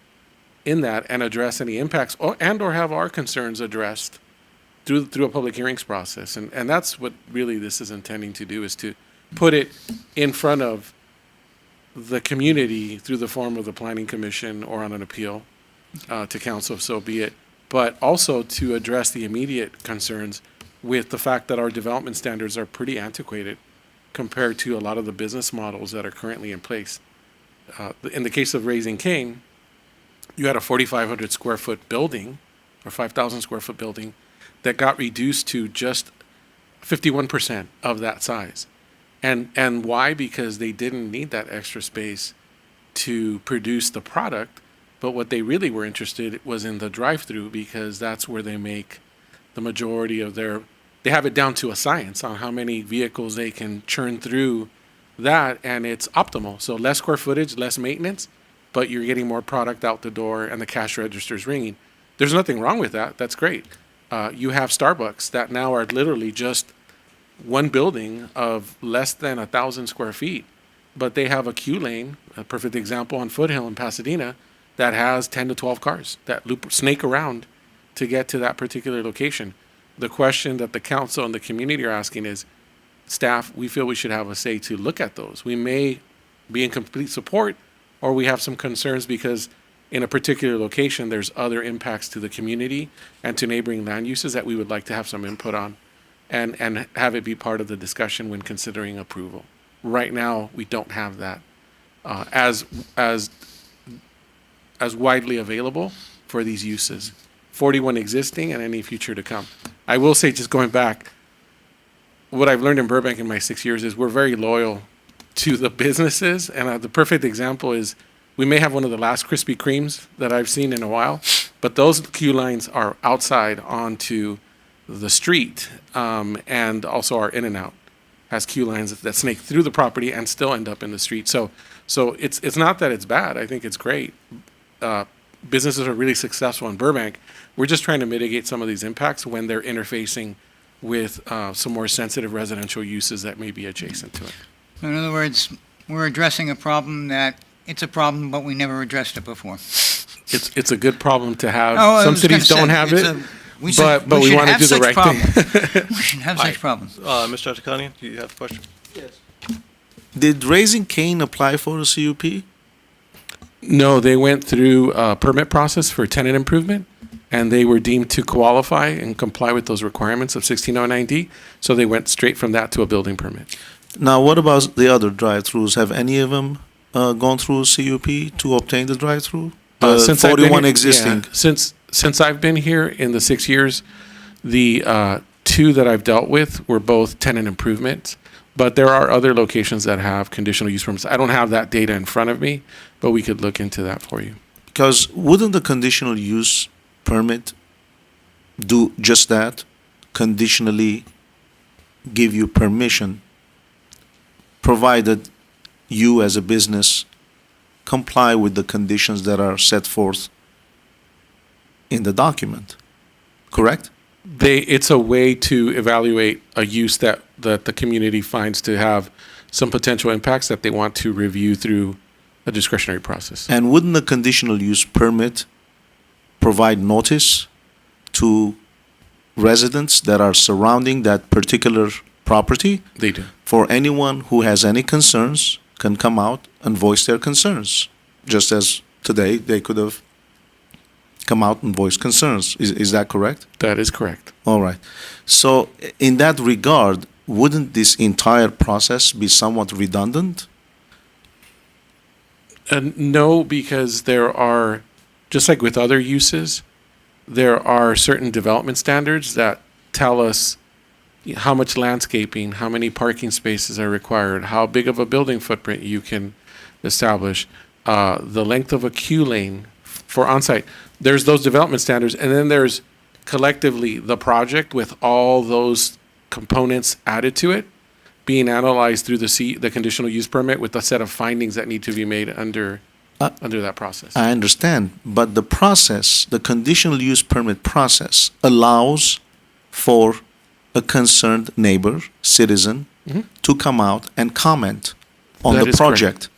in that and address any impacts or have our concerns addressed through a public hearings process. And that's what really this is intending to do, is to put it in front of the community through the form of the planning commission or on an appeal to council, if so be it, but also to address the immediate concerns with the fact that our development standards are pretty antiquated compared to a lot of the business models that are currently in place. In the case of Raising Cane, you had a 4,500 square foot building or 5,000 square foot building that got reduced to just 51% of that size. And why? Because they didn't need that extra space to produce the product, but what they really were interested was in the drive-through, because that's where they make the majority of they have it down to a science on how many vehicles they can churn through that, and it's optimal. So less square footage, less maintenance, but you're getting more product out the door and the cash register's ringing. There's nothing wrong with that. That's great. You have Starbucks that now are literally just one building of less than 1,000 square feet, but they have a queue lane, a perfect example on Foothill in Pasadena, that has 10 to 12 cars that snake around to get to that particular location. The question that the council and the community are asking is, staff, we feel we should have a say to look at those. We may be in complete support, or we have some concerns because in a particular location, there's other impacts to the community and to neighboring land uses that we would like to have some input on and have it be part of the discussion when considering approval. Right now, we don't have that as widely available for these uses. 41 existing and any future to come. I will say, just going back, what I've learned in Burbank in my 6 years is we're very loyal to the businesses. And the perfect example is we may have one of the last Krispy Kremes that I've seen in a while, but those queue lines are outside onto the street, and also our In-N-Out has queue lines that snake through the property and still end up in the street. So it's not that it's bad. I think it's great. Businesses are really successful in Burbank. We're just trying to mitigate some of these impacts when they're interfacing with some more sensitive residential uses that may be adjacent to it. So in other words, we're addressing a problem that it's a problem, but we never addressed it before. It's a good problem to have. Oh, Some cities don't have it, but we want to do the right thing. We should have such problems. Mr. Atakanian, do you have a question? Did Raising Cane apply for the CUP? No, they went through a permit process for tenant improvement, and they were deemed to qualify and comply with those requirements of 1609D, so they went straight from that to a building permit. Now, what about the other drive-throughs? Have any of them gone through CUP to obtain the drive-through? Since I've been 41 here- existing. yeah, since I've been here in the 6 years, the two that I've dealt with were both tenant improvements, but there are other locations that have conditional use permits. I don't have that data in front of me, but we could look into that for you. Because wouldn't the conditional use permit do just that? Conditionally give you permission, provided you as a business comply with the conditions that are set forth in the document, correct? It's a way to evaluate a use that the community finds to have some potential impacts that they want to review through a discretionary process. And wouldn't the conditional use permit provide notice to residents that are surrounding that particular property? They do. For anyone who has any concerns can come out and voice their concerns, just as today they could have come out and voice concerns. Is that correct? That is correct. All right. So in that regard, wouldn't this entire process be somewhat redundant? No, because there are, just like with other uses, there are certain development standards that tell us how much landscaping, how many parking spaces are required, how big of a building footprint you can establish, the length of a queue lane for on-site. There's those development standards, and then there's collectively the project with all those components added to it being analyzed through the conditional use permit with a set of findings that need to be made under that process. I understand, but the process, the conditional use permit process, allows for a concerned neighbor, citizen, to come out and comment on That the is correct. project.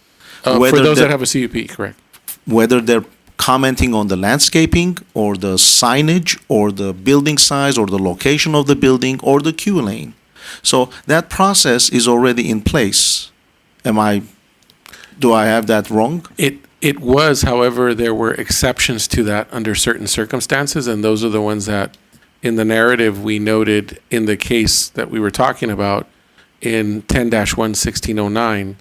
For Whether those the- that have a CUP, correct. Whether they're commenting on the landscaping or the signage or the building size or the location of the building or the queue lane. So that process is already in place. Do I have that wrong? It was, however, there were exceptions to that under certain circumstances, and those are the ones that, in the narrative, we noted in the case that we were talking about in 10-1-1609,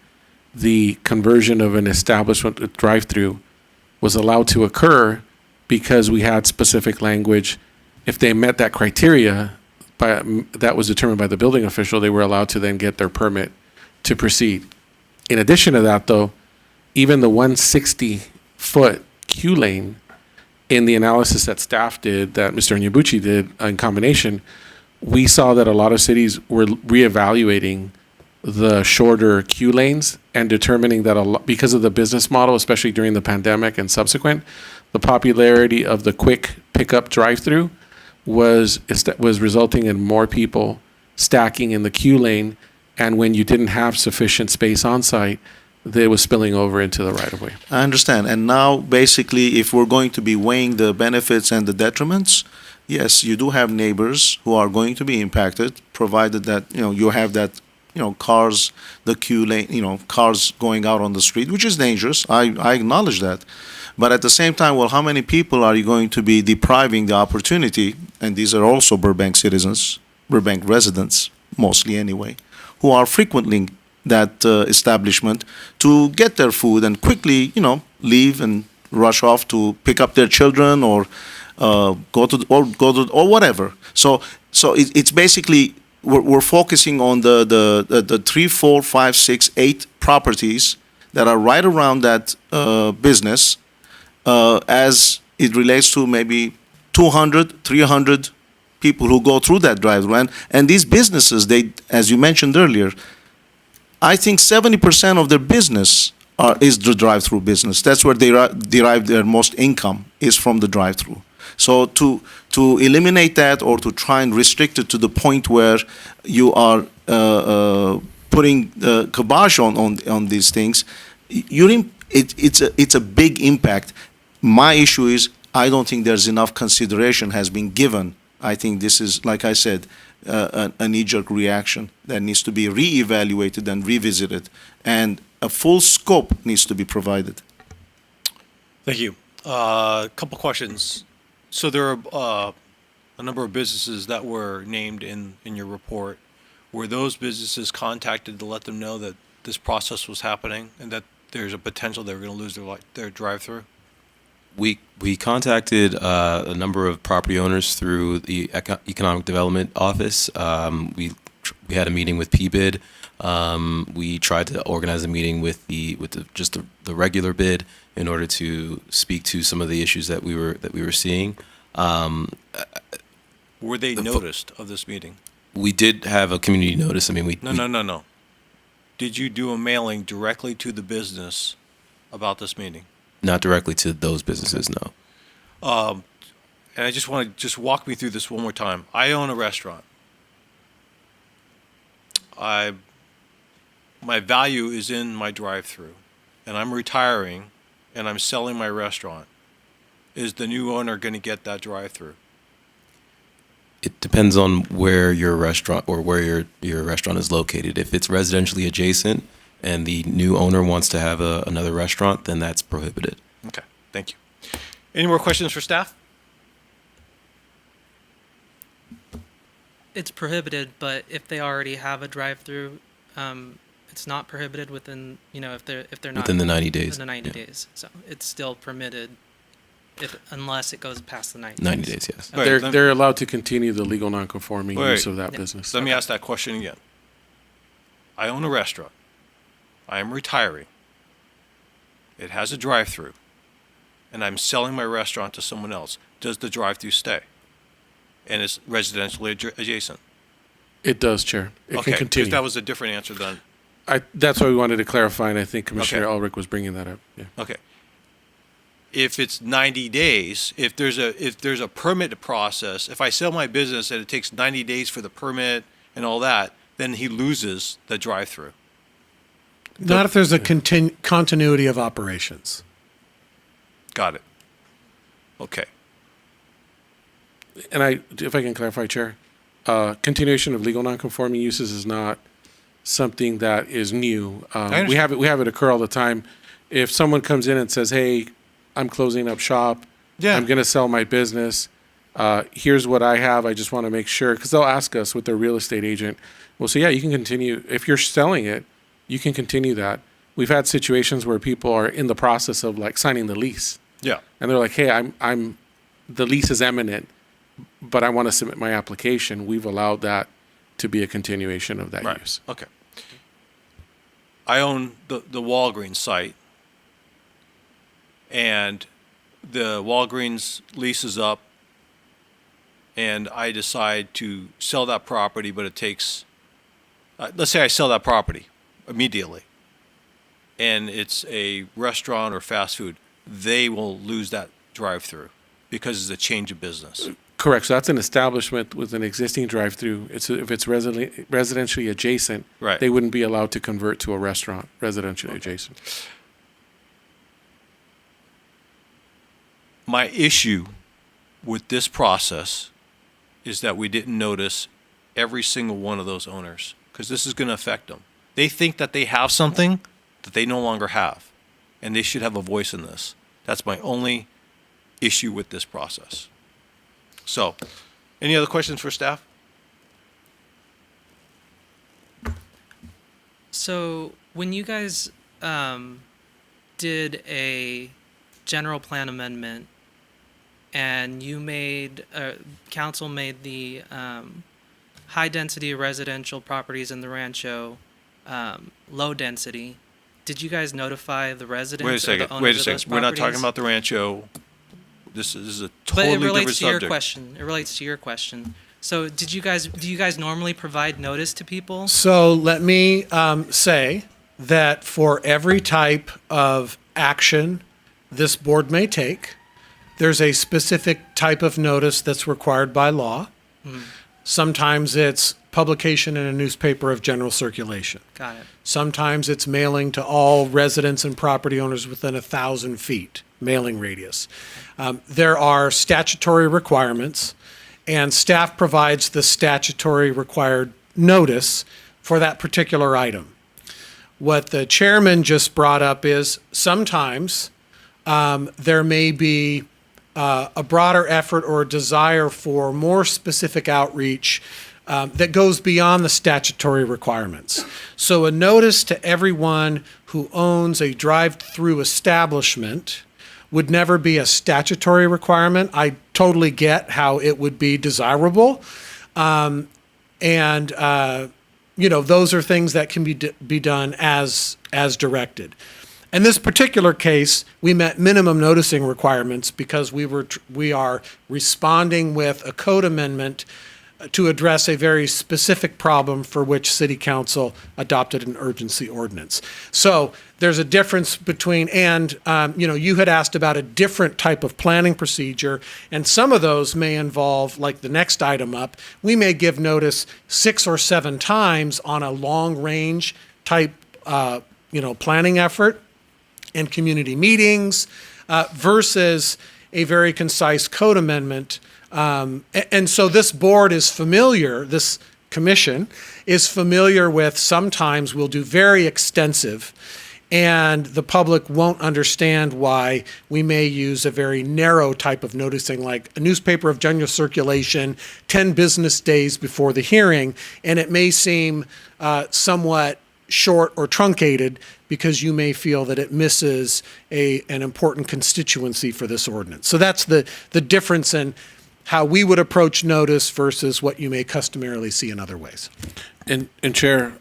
the conversion of an establishment with drive-through was allowed to occur because we had specific language. If they met that criteria, that was determined by the building official, they were allowed to then get their permit to proceed. In addition to that, though, even the 160-foot queue lane, in the analysis that staff did, that Mr. Onyebuchi did in combination, we saw that a lot of cities were reevaluating the shorter queue lanes and determining that because of the business model, especially during the pandemic and subsequent, the popularity of the quick pickup drive-through was resulting in more people stacking in the queue lane, and when you didn't have sufficient space on site, they was spilling over into the right-of-way. I understand. And now, basically, if we're going to be weighing the benefits and the detriments, yes, you do have neighbors who are going to be impacted, provided that, you have that, cars, the queue lane, cars going out on the street, which is dangerous. I acknowledge that. But at the same time, well, how many people are you going to be depriving the opportunity, and these are also Burbank citizens, Burbank residents, mostly anyway, who are frequenting that establishment to get their food and quickly, leave and rush off to pick up their children or go to or whatever. So it's basically we're focusing on the 3, 4, 5, 6, 8 properties that are right around that business as it relates to maybe 200, 300 people who go through that drive-through. And these businesses, they, as you mentioned earlier, I think 70% of their business is the drive-through business. That's where they derive their most income, is from the drive-through. So to eliminate that or to try and restrict it to the point where you are putting the kibosh on these things, it's a big impact. My issue is I don't think there's enough consideration has been given. I think this is, like I said, a knee-jerk reaction that needs to be reevaluated and revisited, and a full scope needs to be provided. Thank you. A couple questions. So there are a number of businesses that were named in your report. Were those businesses contacted to let them know that this process was happening and that there's a potential they were going to lose their drive-through? We contacted a number of property owners through the Economic Development Office. We had a meeting with PBID. We tried to organize a meeting with the regular bid in order to speak to some of the issues that we were seeing. Were they noticed of this meeting? We did have a community notice. I mean, No. Did you do a mailing directly to the business about this meeting? Not directly to those businesses, no. And I just want to walk me through this one more time. I own a restaurant. My value is in my drive-through, and I'm retiring and I'm selling my restaurant, is the new owner going to get that drive-through? It depends on where your restaurant or where your restaurant is located. If it's residentially adjacent and the new owner wants to have another restaurant, then that's prohibited. Okay, thank you. Any more questions for staff? It's prohibited, but if they already have a drive-through, it's not prohibited within, if they're not Within the 90 days. within the 90 Yeah. days. So it's still permitted unless it goes past the 90 90 days. days, yes. Wait, They're, let- they're allowed to continue the legal non-conforming Wait. use of that Yeah. business. Let me ask that question again. I own a restaurant. I am retiring. It has a drive-through, and I'm selling my restaurant to someone else. Does the drive-through stay? And it's residentially adjacent? It does, Chair. It Okay, can continue. because that was a different answer than, That's why we wanted to clarify, and I think Commissioner Okay. Ulrich was bringing that up. Yeah. okay. If it's 90 days, if there's a permit process, if I sell my business and it takes 90 days for the permit and all that, then he loses the drive-through. Not if there's a continuity of operations. Got it. Okay. And if I can clarify, Chair, continuation of legal non-conforming uses is not something that is new. understand. We have it occur all the time. If someone comes in and says, "Hey, I'm closing up shop. Yeah. I'm going to sell my business. Here's what I have. I just want to make sure," because they'll ask us with their real estate agent. We'll say, "Yeah, you can continue. If you're selling it, you can continue that." We've had situations where people are in the process of like signing the lease, Yeah. and they're like, "Hey, the lease is imminent, but I want to submit my application." We've allowed that to be a continuation of that use. Okay. I own the Walgreens site, and the Walgreens lease is up, and I decide to sell that property, but it takes, let's say I sell that property immediately, and it's a restaurant or fast food, they will lose that drive-through because it's a change of business. Correct. So that's an establishment with an existing drive-through. If it's residentially adjacent, Right. they wouldn't be allowed to convert to a restaurant, residentially adjacent. My issue with this process is that we didn't notice every single one of those owners, because this is going to affect them. They think that they have something that they no longer have, and they should have a voice in this. That's my only issue with this process. So, any other questions for staff? So when you guys did a general plan amendment and council made the high density residential properties in the Rancho low density, did you guys notify the residents Wait a or the second. owners Wait a of second. those We're not talking properties? about the Rancho. This is a But totally it different relates to your subject. question. It relates to your question. So do you guys normally provide notice to people? So let me say that for every type of action this board may take, there's a specific type of notice that's required by law. Sometimes it's publication in a newspaper of general circulation. Got it. Sometimes it's mailing to all residents and property owners within 1,000 feet, mailing radius. There are statutory requirements, and staff provides the statutory required notice for that particular item. What the chairman just brought up is sometimes there may be a broader effort or a desire for more specific outreach that goes beyond the statutory requirements. So a notice to everyone who owns a drive-through establishment would never be a statutory requirement. I totally get how it would be desirable. Those are things that can be done as directed. In this particular case, we met minimum noticing requirements because we are responding with a code amendment to address a very specific problem for which City Council adopted an urgency ordinance. So there's a difference between, you had asked about a different type of planning procedure, and some of those may involve, like the next item up, we may give notice 6 or 7 times on a long-range type, planning effort. and community meetings versus a very concise code amendment. And so this board is familiar, this commission is familiar with, sometimes we'll do very extensive, and the public won't understand why we may use a very narrow type of noticing, like a newspaper of general circulation 10 business days before the hearing, and it may seem somewhat short or truncated because you may feel that it misses an important constituency for this ordinance. So that's the difference in how we would approach notice versus what you may customarily see in other ways. And Chair,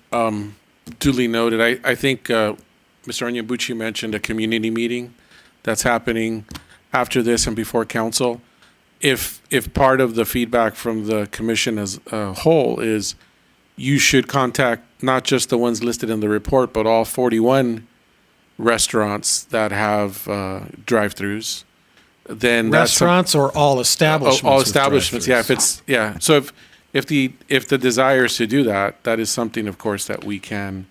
duly noted, I think Mr. Onyebuchi mentioned a community meeting that's happening after this and before council. If part of the feedback from the commission as a whole is you should contact not just the ones listed in the report, but all 41 restaurants that have drive-throughs, then Restaurants or all establishments? all with establishments, yeah. drive-thrus? So if the desire is to do that, that is something, of course, that we can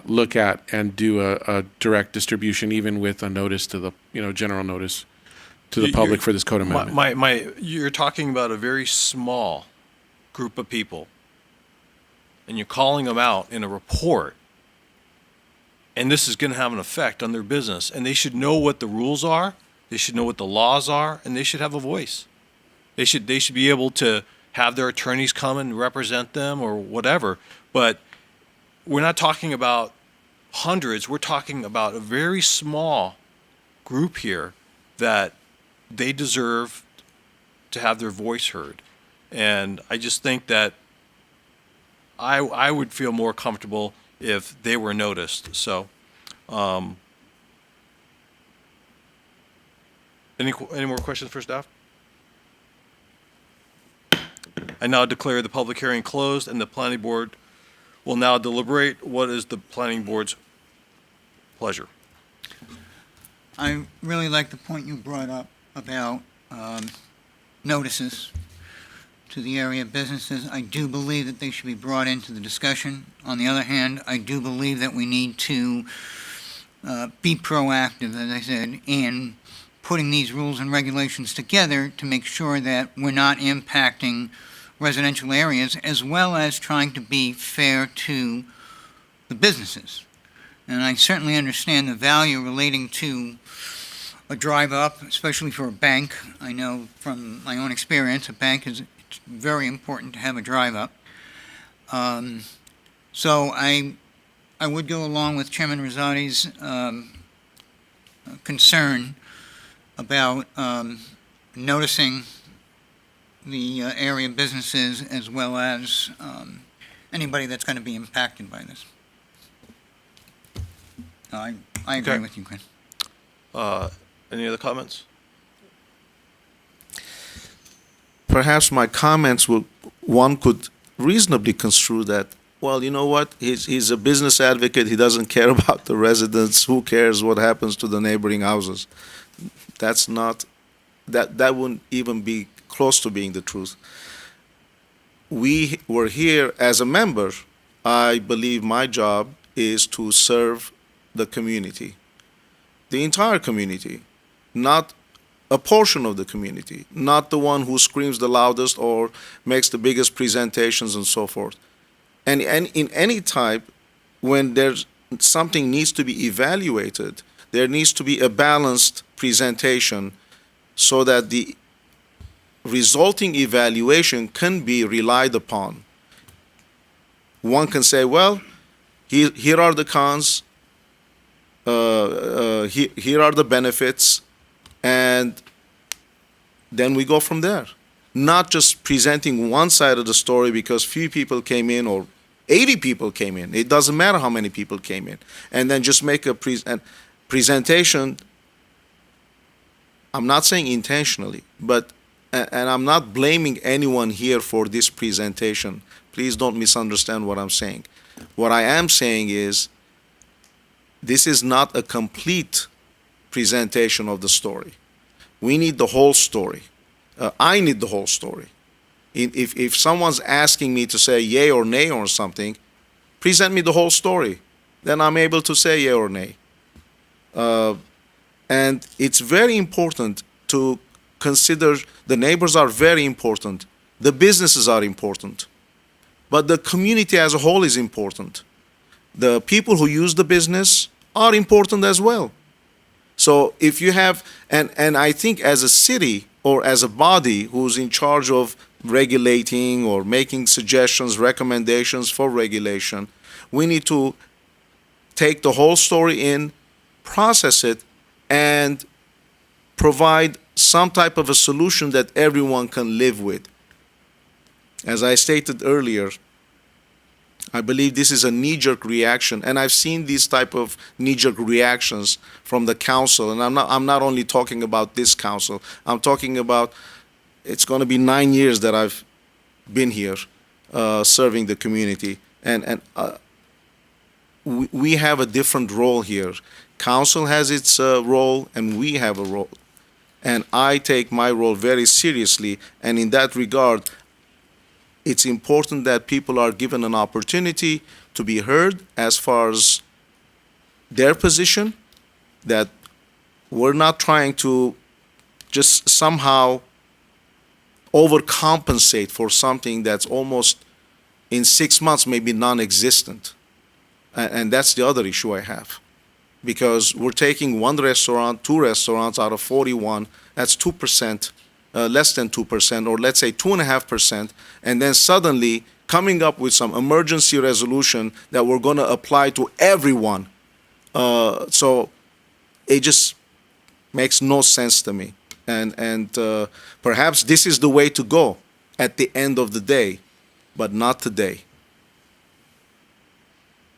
look at and do a direct distribution, even with a notice to the general notice to the public for this code amendment. You're talking about a very small group of people, and you're calling them out in a report, and this is going to have an effect on their business, and they should know what the rules are, they should know what the laws are, and they should have a voice. They should be able to have their attorneys come and represent them or whatever, but we're not talking about hundreds, we're talking about a very small group here that they deserve to have their voice heard. And I just think that I would feel more comfortable if they were noticed. So, any more questions for staff? I now declare the public hearing closed, and the planning board will now deliberate. What is the planning board's pleasure? I really like the point you brought up about notices to the area businesses. I do believe that they should be brought into the discussion. On the other hand, I do believe that we need to be proactive, as I said, in putting these rules and regulations together to make sure that we're not impacting residential areas, as well as trying to be fair to the businesses. And I certainly understand the value relating to a drive up, especially for a bank. I know from my own experience, a bank it's very important to have a drive up. So I would go along with Chairman Rosati's concern about noticing the area businesses as well as anybody that's going to be impacted by this. I agree Okay. with you, Chris. Any other comments? Perhaps my comments one could reasonably construe that, well, you know what, he's a business advocate, he doesn't care about the residents, who cares what happens to the neighboring houses? That's not, that wouldn't even be close to being the truth. We were here as a member. I believe my job is to serve the community, the entire community, not a portion of the community, not the one who screams the loudest or makes the biggest presentations and so forth. And in any type, when there's something needs to be evaluated, there needs to be a balanced presentation so that the resulting evaluation can be relied upon. One can say, well, here are the cons, here are the benefits, and then we go from there. Not just presenting one side of the story because few people came in or 80 people came in. It doesn't matter how many people came in. And then just make a presentation. I'm not saying intentionally, but, and I'm not blaming anyone here for this presentation. Please don't misunderstand what I'm saying. What I am saying is, this is not a complete presentation of the story. We need the whole story. I need the whole story. If someone's asking me to say yay or nay or something, present me the whole story. Then I'm able to say yay or nay. And it's very important to consider the neighbors are very important. The businesses are important. But the community as a whole is important. The people who use the business are important as well. So if you have, and I think as a city or as a body who's in charge of regulating or making suggestions, recommendations for regulation, we need to take the whole story in, process it, and provide some type of a solution that everyone can live with. As I stated earlier, I believe this is a knee-jerk reaction, and I've seen these type of knee-jerk reactions from the council, and I'm not only talking about this council, I'm talking about, it's going to be 9 years that I've been here serving the community, and we have a different role here. Council has its role, and we have a role. And I take my role very seriously, and in that regard, it's important that people are given an opportunity to be heard as far as their position, that we're not trying to just somehow overcompensate for something that's almost in 6 months maybe non-existent. And that's the other issue I have. Because we're taking one restaurant, 2 restaurants out of 41, that's 2%, less than 2%, or let's say 2.5%, and then suddenly coming up with some emergency resolution that we're going to apply to everyone. So it just makes no sense to me. And perhaps this is the way to go at the end of the day, but not today.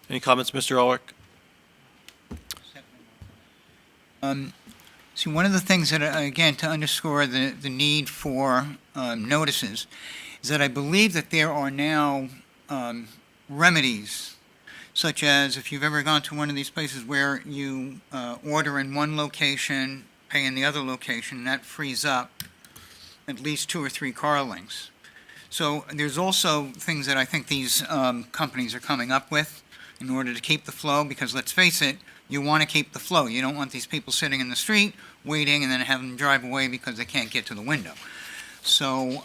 Any comments, Mr. Ulrich? See, one of the things that, again, to underscore the need for notices, is that I believe that there are now remedies, such as if you've ever gone to one of these places where you order in one location, pay in the other location, that frees up at least 2 or 3 car links. So there's also things that I think these companies are coming up with in order to keep the flow, because let's face it, you want to keep the flow. You don't want these people sitting in the street waiting and then have them drive away because they can't get to the window. So,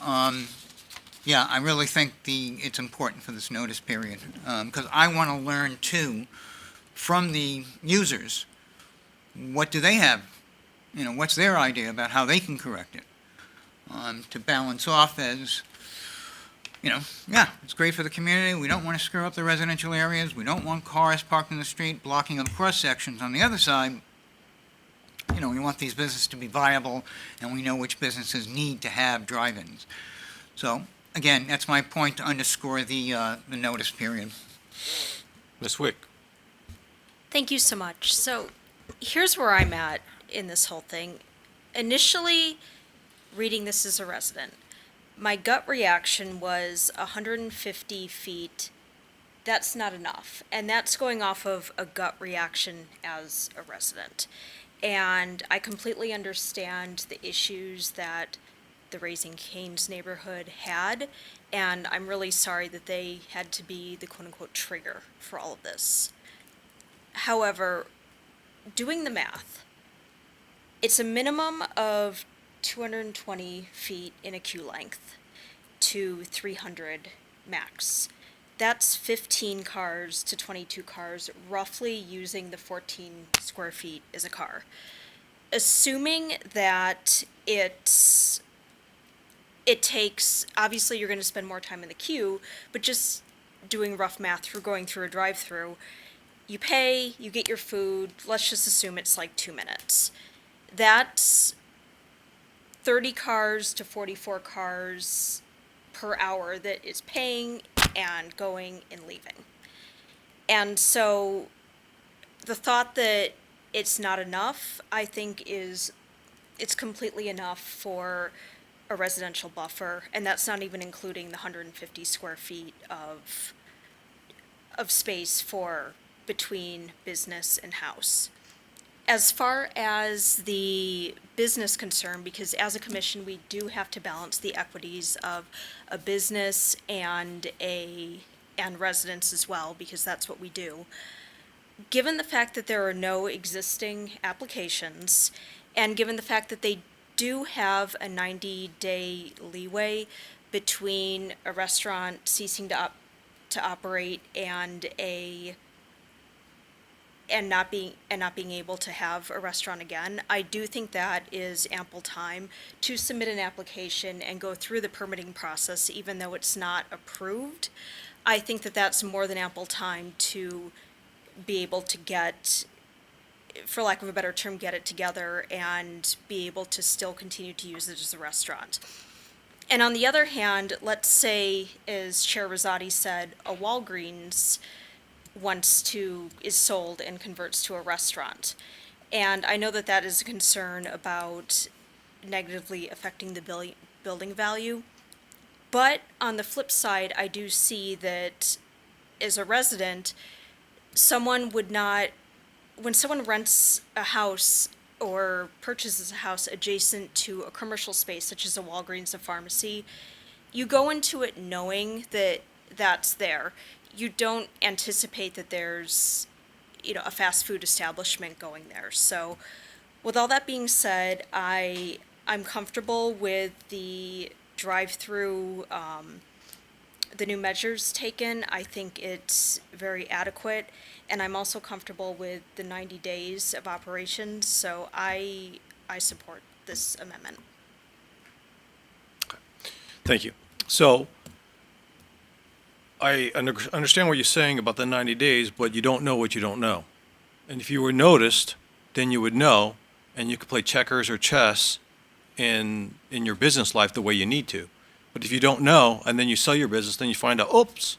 yeah, I really think it's important for this notice period, because I want to learn too from the users, what do they have? You know, what's their idea about how they can correct it? To balance off as, you know, yeah, it's great for the community. We don't want to screw up the residential areas. We don't want cars parked in the street blocking up cross sections. On the other side, you know, we want these businesses to be viable, and we know which businesses need to have drive-ins. So, again, that's my point to underscore the notice period. Ms. Wick? Thank you so much. So here's where I'm at in this whole thing. Initially, reading this as a resident, my gut reaction was 150 feet. That's not enough. And that's going off of a gut reaction as a resident. And I completely understand the issues that the Raising Cane's neighborhood had. And I'm really sorry that they had to be the quote-unquote trigger for all of this. However, doing the math, it's a minimum of 220 feet in a queue length to 300 max. That's 15 cars to 22 cars, roughly using the 14 square feet as a car. Assuming that it takes, obviously you're going to spend more time in the queue, but just doing rough math for going through a drive-through, you pay, you get your food, let's just assume it's like 2 minutes. That's 30 cars to 44 cars per hour that is paying and going and leaving. And so the thought that it's not enough, I think it's completely enough for a residential buffer, and that's not even including the 150 square feet of space for between business and house. As far as the business concern, because as a commission, we do have to balance the equities of a business and residents as well, because that's what we do. given the fact that there are no existing applications, and given the fact that they do have a 90-day leeway between a restaurant ceasing to operate and not being able to have a restaurant again, I do think that is ample time to submit an application and go through the permitting process, even though it's not approved. I think that that's more than ample time to be able to get, for lack of a better term, get it together and be able to still continue to use it as a restaurant. And on the other hand, let's say, as Chair Rosati said, a Walgreens is sold and converts to a restaurant. And I know that that is a concern about negatively affecting the building value. But on the flip side, I do see that as a resident, when someone rents a house or purchases a house adjacent to a commercial space, such as a Walgreens, a pharmacy, you go into it knowing that that's there. You don't anticipate that there's, a fast food establishment going there. So with all that being said, I'm comfortable with the drive-through, the new measures taken. I think it's very adequate, and I'm also comfortable with the 90 days of operations, so I support this amendment. Thank you. So I understand what you're saying about the 90 days, but you don't know what you don't know. And if you were noticed, then you would know, and you could play checkers or chess in your business life the way you need to. But if you don't know, and then you sell your business, then you find out, oops,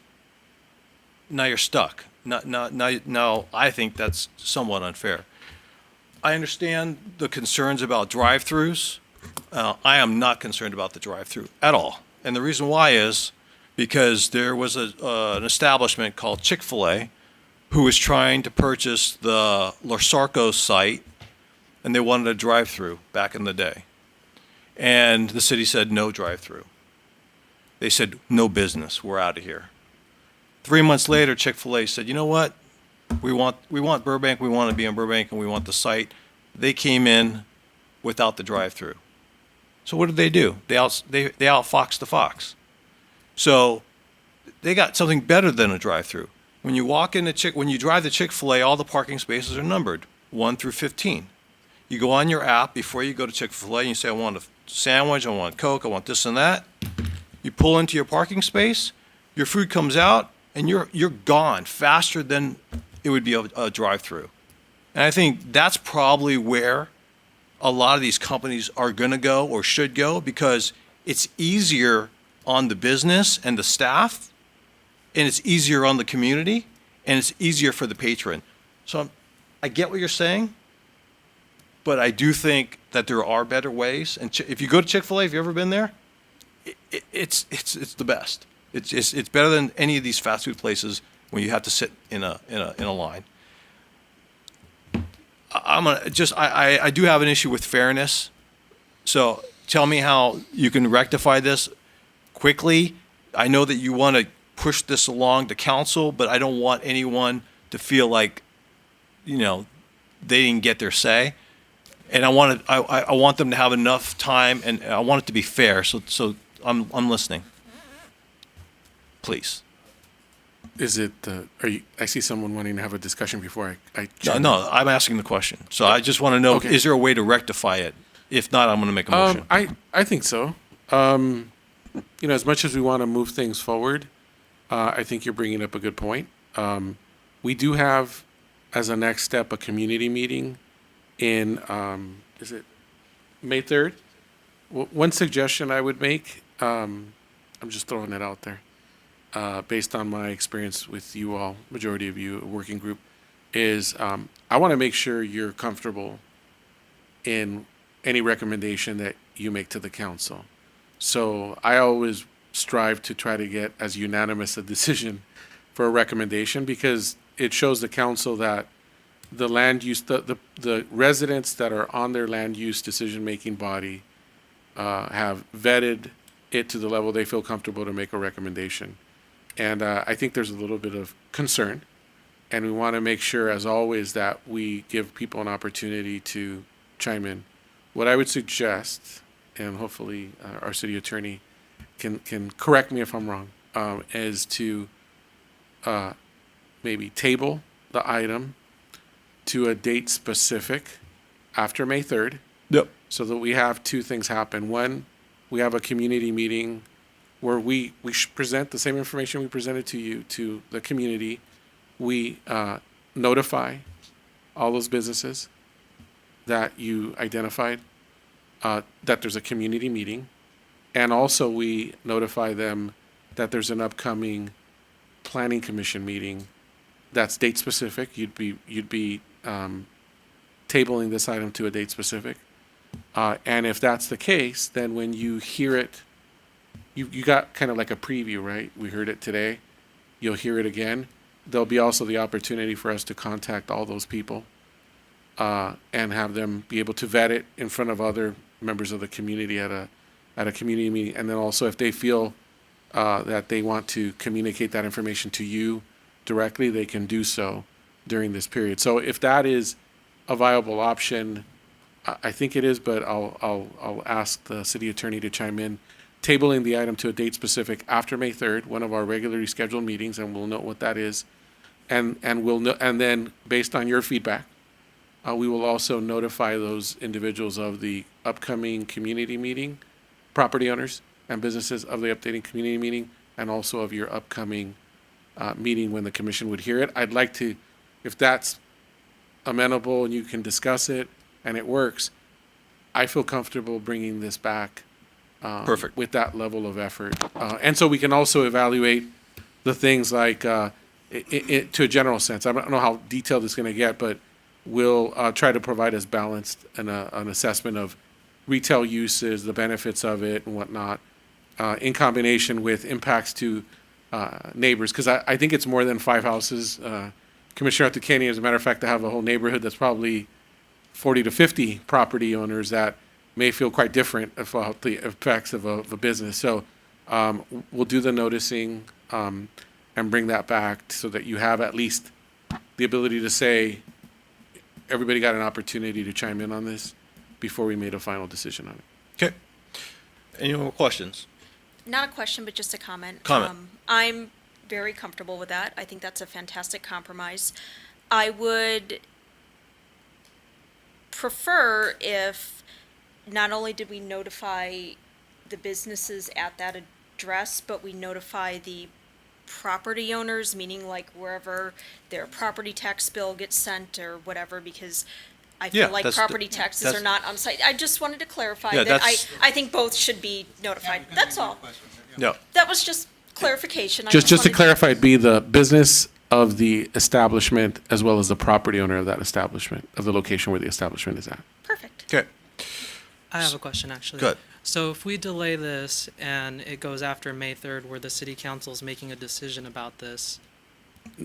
now you're stuck. Now, I think that's somewhat unfair. I understand the concerns about drive-throughs. I am not concerned about the drive-through at all. And the reason why is because there was an establishment called Chick-fil-A who was trying to purchase the Los Arcos site, and they wanted a drive-through back in the day. And the city said, no drive-through. They said, no business, we're out of here. 3 months later, Chick-fil-A said, you know what? We want Burbank, we want to be in Burbank, and we want the site. They came in without the drive-through. So what did they do? They outfoxed the fox. So they got something better than a drive-through. When you drive the Chick-fil-A, all the parking spaces are numbered, 1 through 15. You go on your app before you go to Chick-fil-A, and you say, I want a sandwich, I want Coke, I want this and that. You pull into your parking space, your food comes out, and you're gone faster than it would be a drive-through. And I think that's probably where a lot of these companies are going to go or should go, because it's easier on the business and the staff, and it's easier on the community, and it's easier for the patron. So I get what you're saying, but I do think that there are better ways. And if you go to Chick-fil-A, have you ever been there? It's the best. It's better than any of these fast food places when you have to sit in a line. I do have an issue with fairness. So tell me how you can rectify this quickly. I know that you want to push this along to council, but I don't want anyone to feel like, they didn't get their say. And I want them to have enough time, and I want it to be fair. So I'm listening. Please. Is it, I see someone wanting to have a discussion before I No, I'm asking the question. So I just want to know, Okay. Is there a way to rectify it? If not, I'm going to make a motion. I think so. As much as we want to move things forward, I think you're bringing up a good point. We do have, as a next step, a community meeting in, is it May 3rd? One suggestion I would make, I'm just throwing it out there, based on my experience with you all, majority of you, a working group, is I want to make sure you're comfortable in any recommendation that you make to the council. So I always strive to try to get as unanimous a decision for a recommendation, because it shows the council that the land use, the residents that are on their land use decision-making body have vetted it to the level they feel comfortable to make a recommendation. And I think there's a little bit of concern and we want to make sure, as always, that we give people an opportunity to chime in. What I would suggest, and hopefully our city attorney can correct me if I'm wrong, is to maybe table the item to a date specific after May 3rd. Yep. So that we have two things happen. One, we have a community meeting where we present the same information we presented to you, to the community. We notify all those businesses that you identified that there's a community meeting. And also we notify them that there's an upcoming planning commission meeting that's date specific. You'd be tabling this item to a date specific. And if that's the case, then when you hear it, you got kind of like a preview, right? We heard it today. You'll hear it again. There'll be also the opportunity for us to contact all those people and have them be able to vet it in front of other members of the community at a community meeting. And then also if they feel that they want to communicate that information to you directly, they can do so during this period. So if that is a viable option, I think it is, but I'll ask the city attorney to chime in, tabling the item to a date specific after May 3rd, one of our regularly scheduled meetings, and we'll note what that is. And then based on your feedback, we will also notify those individuals of the upcoming community meeting, property owners and businesses of the updating community meeting, and also of your upcoming meeting when the commission would hear it. I'd like to, if that's amenable and you can discuss it and it works, I feel comfortable bringing this back Perfect. with that level of effort. And so we can also evaluate the things like, to a general sense, I don't know how detailed it's going to get, but we'll try to provide as balanced an assessment of retail uses, the benefits of it and whatnot, in combination with impacts to neighbors. Because I think it's more than 5 houses. Commissioner Arthur, as a matter of fact, I have a whole neighborhood that's probably 40 to 50 property owners that may feel quite different about the effects of a business. So we'll do the noticing and bring that back so that you have at least the ability to say, everybody got an opportunity to chime in on this before we made a final decision on it. Okay. Any more questions? Not a question, but just a comment. Comment. I'm very comfortable with that. I think that's a fantastic compromise. I would prefer if not only did we notify the businesses at that address, but we notify the property owners, meaning like wherever their property tax bill gets sent or whatever, because I Yeah, feel like that's property taxes are that's- not on site. I just wanted to clarify Yeah, that that's- I think both should be notified. That's all. No. That was just clarification. I Just to wanted clarify, it'd be the business of the establishment as well as the property owner of that establishment, of the location where the establishment is at. Perfect. Okay. I have a question, actually. Good. So if we delay this and it goes after May 3rd, where the city council is making a decision about this,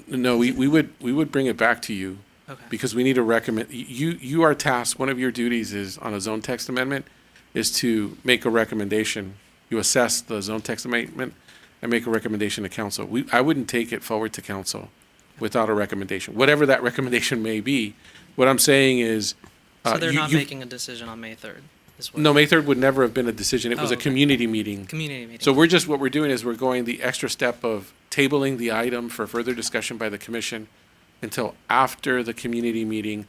No, we would bring it back to you okay. because we need to recommend, you are tasked, one of your duties is on a zone text amendment is to make a recommendation. You assess the zone text amendment and make a recommendation to council. I wouldn't take it forward to council without a recommendation, whatever that recommendation may be. What I'm saying is. So they're not you- making a decision on May 3rd? is what- No, May 3rd would never have been a decision. It was Oh, a okay. community meeting. Community meeting. So what we're doing is we're going the extra step of tabling the item for further discussion by the commission until after the community meeting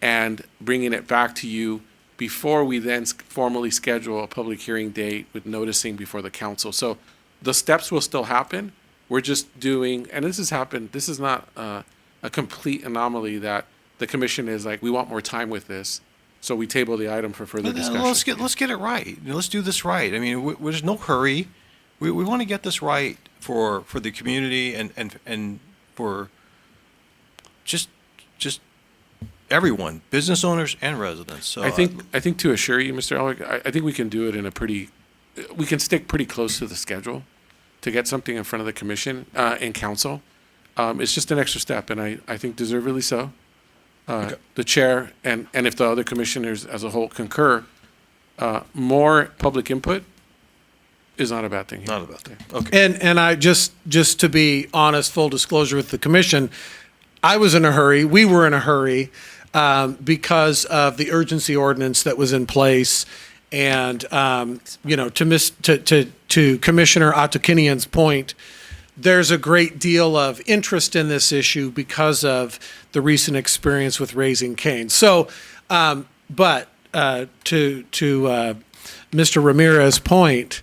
and bringing it back to you before we then formally schedule a public hearing date with noticing before the council. So the steps will still happen. We're just doing, and this has happened, this is not a complete anomaly that the commission is like, we want more time with this. So we table the item for further discussion. Let's get it right. Let's do this right. I mean, there's no hurry. We want to get this right for the community and for just everyone, business owners and residents. So I think to assure you, Mr. Elwick, I think we can do it in we can stick pretty close to the schedule to get something in front of the commission and council. It's just an extra step, and I think deservedly so. The chair and if the other commissioners as a whole concur, more public input is not a bad thing here. not about that. Okay. And I just to be honest, full disclosure with the commission, I was in a hurry. We were in a hurry because of the urgency ordinance that was in place. And, to Commissioner Atukinian's point, there's a great deal of interest in this issue because of the recent experience with Raising Cane. So, but to Mr. Ramirez's point,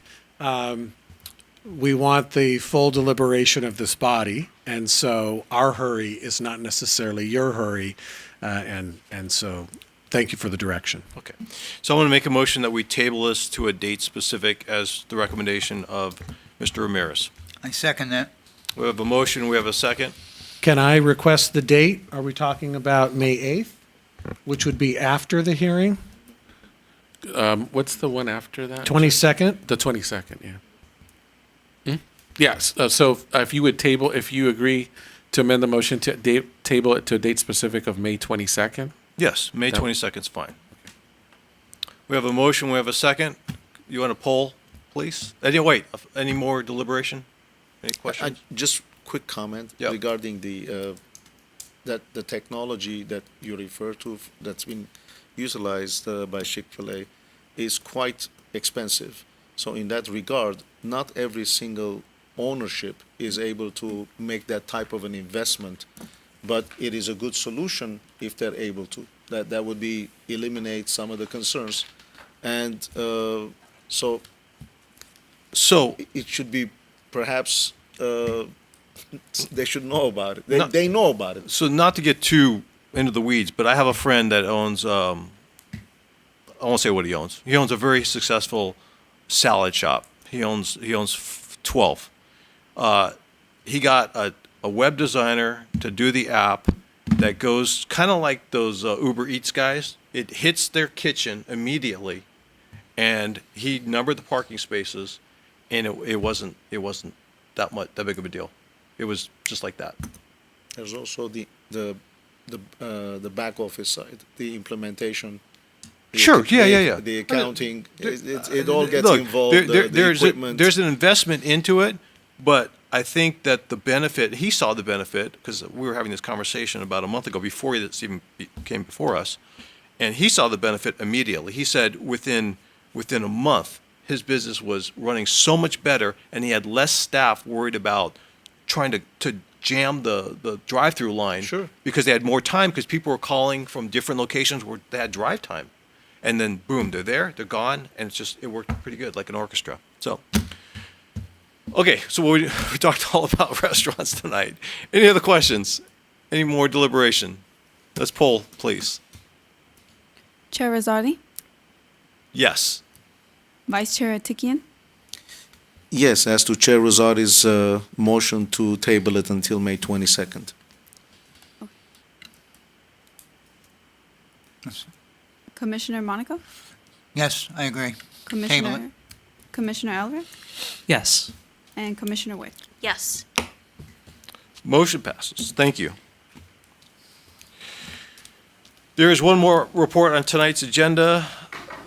we want the full deliberation of this body, and so our hurry is not necessarily your hurry, and so thank you for the direction. Okay. So I'm going to make a motion that we table this to a date specific as the recommendation of Mr. Ramirez. I second that. We have a motion, we have a second. Can I request the date? Are we talking about May 8th, which would be after the hearing? What's the one after that? 22nd? The 22nd, yeah. Yes, so if you would table, if you agree to amend the motion to table it to a date specific of May 22nd? Yes, May That- 22nd is fine. We have a motion, we have a second. You want to poll, please? Any more deliberation? Any questions? Just quick comment Yep. regarding the technology that you refer to that's been utilized by Chick-fil-A is quite expensive. So in that regard, not every single ownership is able to make that type of an investment, but it is a good solution if they're able to. That would be eliminate some of the concerns, and so So, it should be perhaps they should know about it. No. They know about it. so not to get too into the weeds, but I have a friend that owns, I won't say what he owns. He owns a very successful salad shop. He owns 12. He got a web designer to do the app that goes kind of like those Uber Eats guys. It hits their kitchen immediately, and he numbered the parking spaces, and it wasn't that big of a deal. It was just like that. There's also the back office side, the implementation. Sure, yeah. The accounting, it all gets Look, involved. The equipment. There's an investment into it, but I think that the benefit, he saw the benefit, because we were having this conversation about a month ago before this even came before us, and he saw the benefit immediately. He said within a month, his business was running so much better, and he had less staff worried about trying to jam the drive-through line. Sure. Because they had more time, because people were calling from different locations where they had drive time. And then boom, they're there, they're gone, and it worked pretty good, like an orchestra. So, okay, so we talked all about restaurants tonight. Any other questions? Any more deliberation? Let's poll, please. Chair Rosati, Yes. Vice Chair Atikian, Yes, as to Chair Rosati's motion to table it until May 22nd. Commissioner Monaco, Yes, I agree. Commissioner Alvarez, Yes. and Commissioner Wick. Yes. Motion passes. Thank you. There is one more report on tonight's agenda.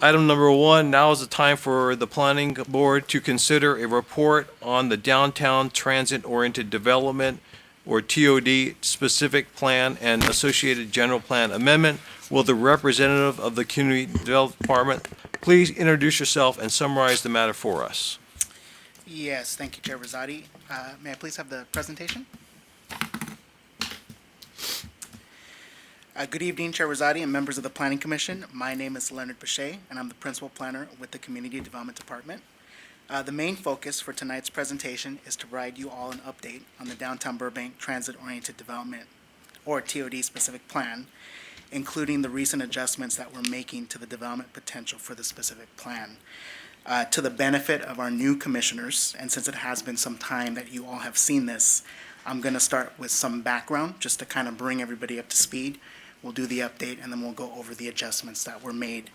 Item number 1, now is the time for the planning board to consider a report on the Downtown Transit-Oriented Development, or TOD, specific plan and associated general plan amendment. Will the representative of the Community Development Department please introduce yourself and summarize the matter for us? Yes, thank you, Chair Rosati. May I please have the presentation? Good evening, Chair Rosati and members of the Planning Commission. My name is Leonard Boucher, and I'm the Principal Planner with the Community Development Department. The main focus for tonight's presentation is to provide you all an update on the Downtown Burbank Transit-Oriented Development, or TOD specific plan, including the recent adjustments that we're making to the development potential for the specific plan. To the benefit of our new commissioners, and since it has been some time that you all have seen this, I'm going to start with some background just to kind of bring everybody up to speed. We'll do the update, and then we'll go over the adjustments that were made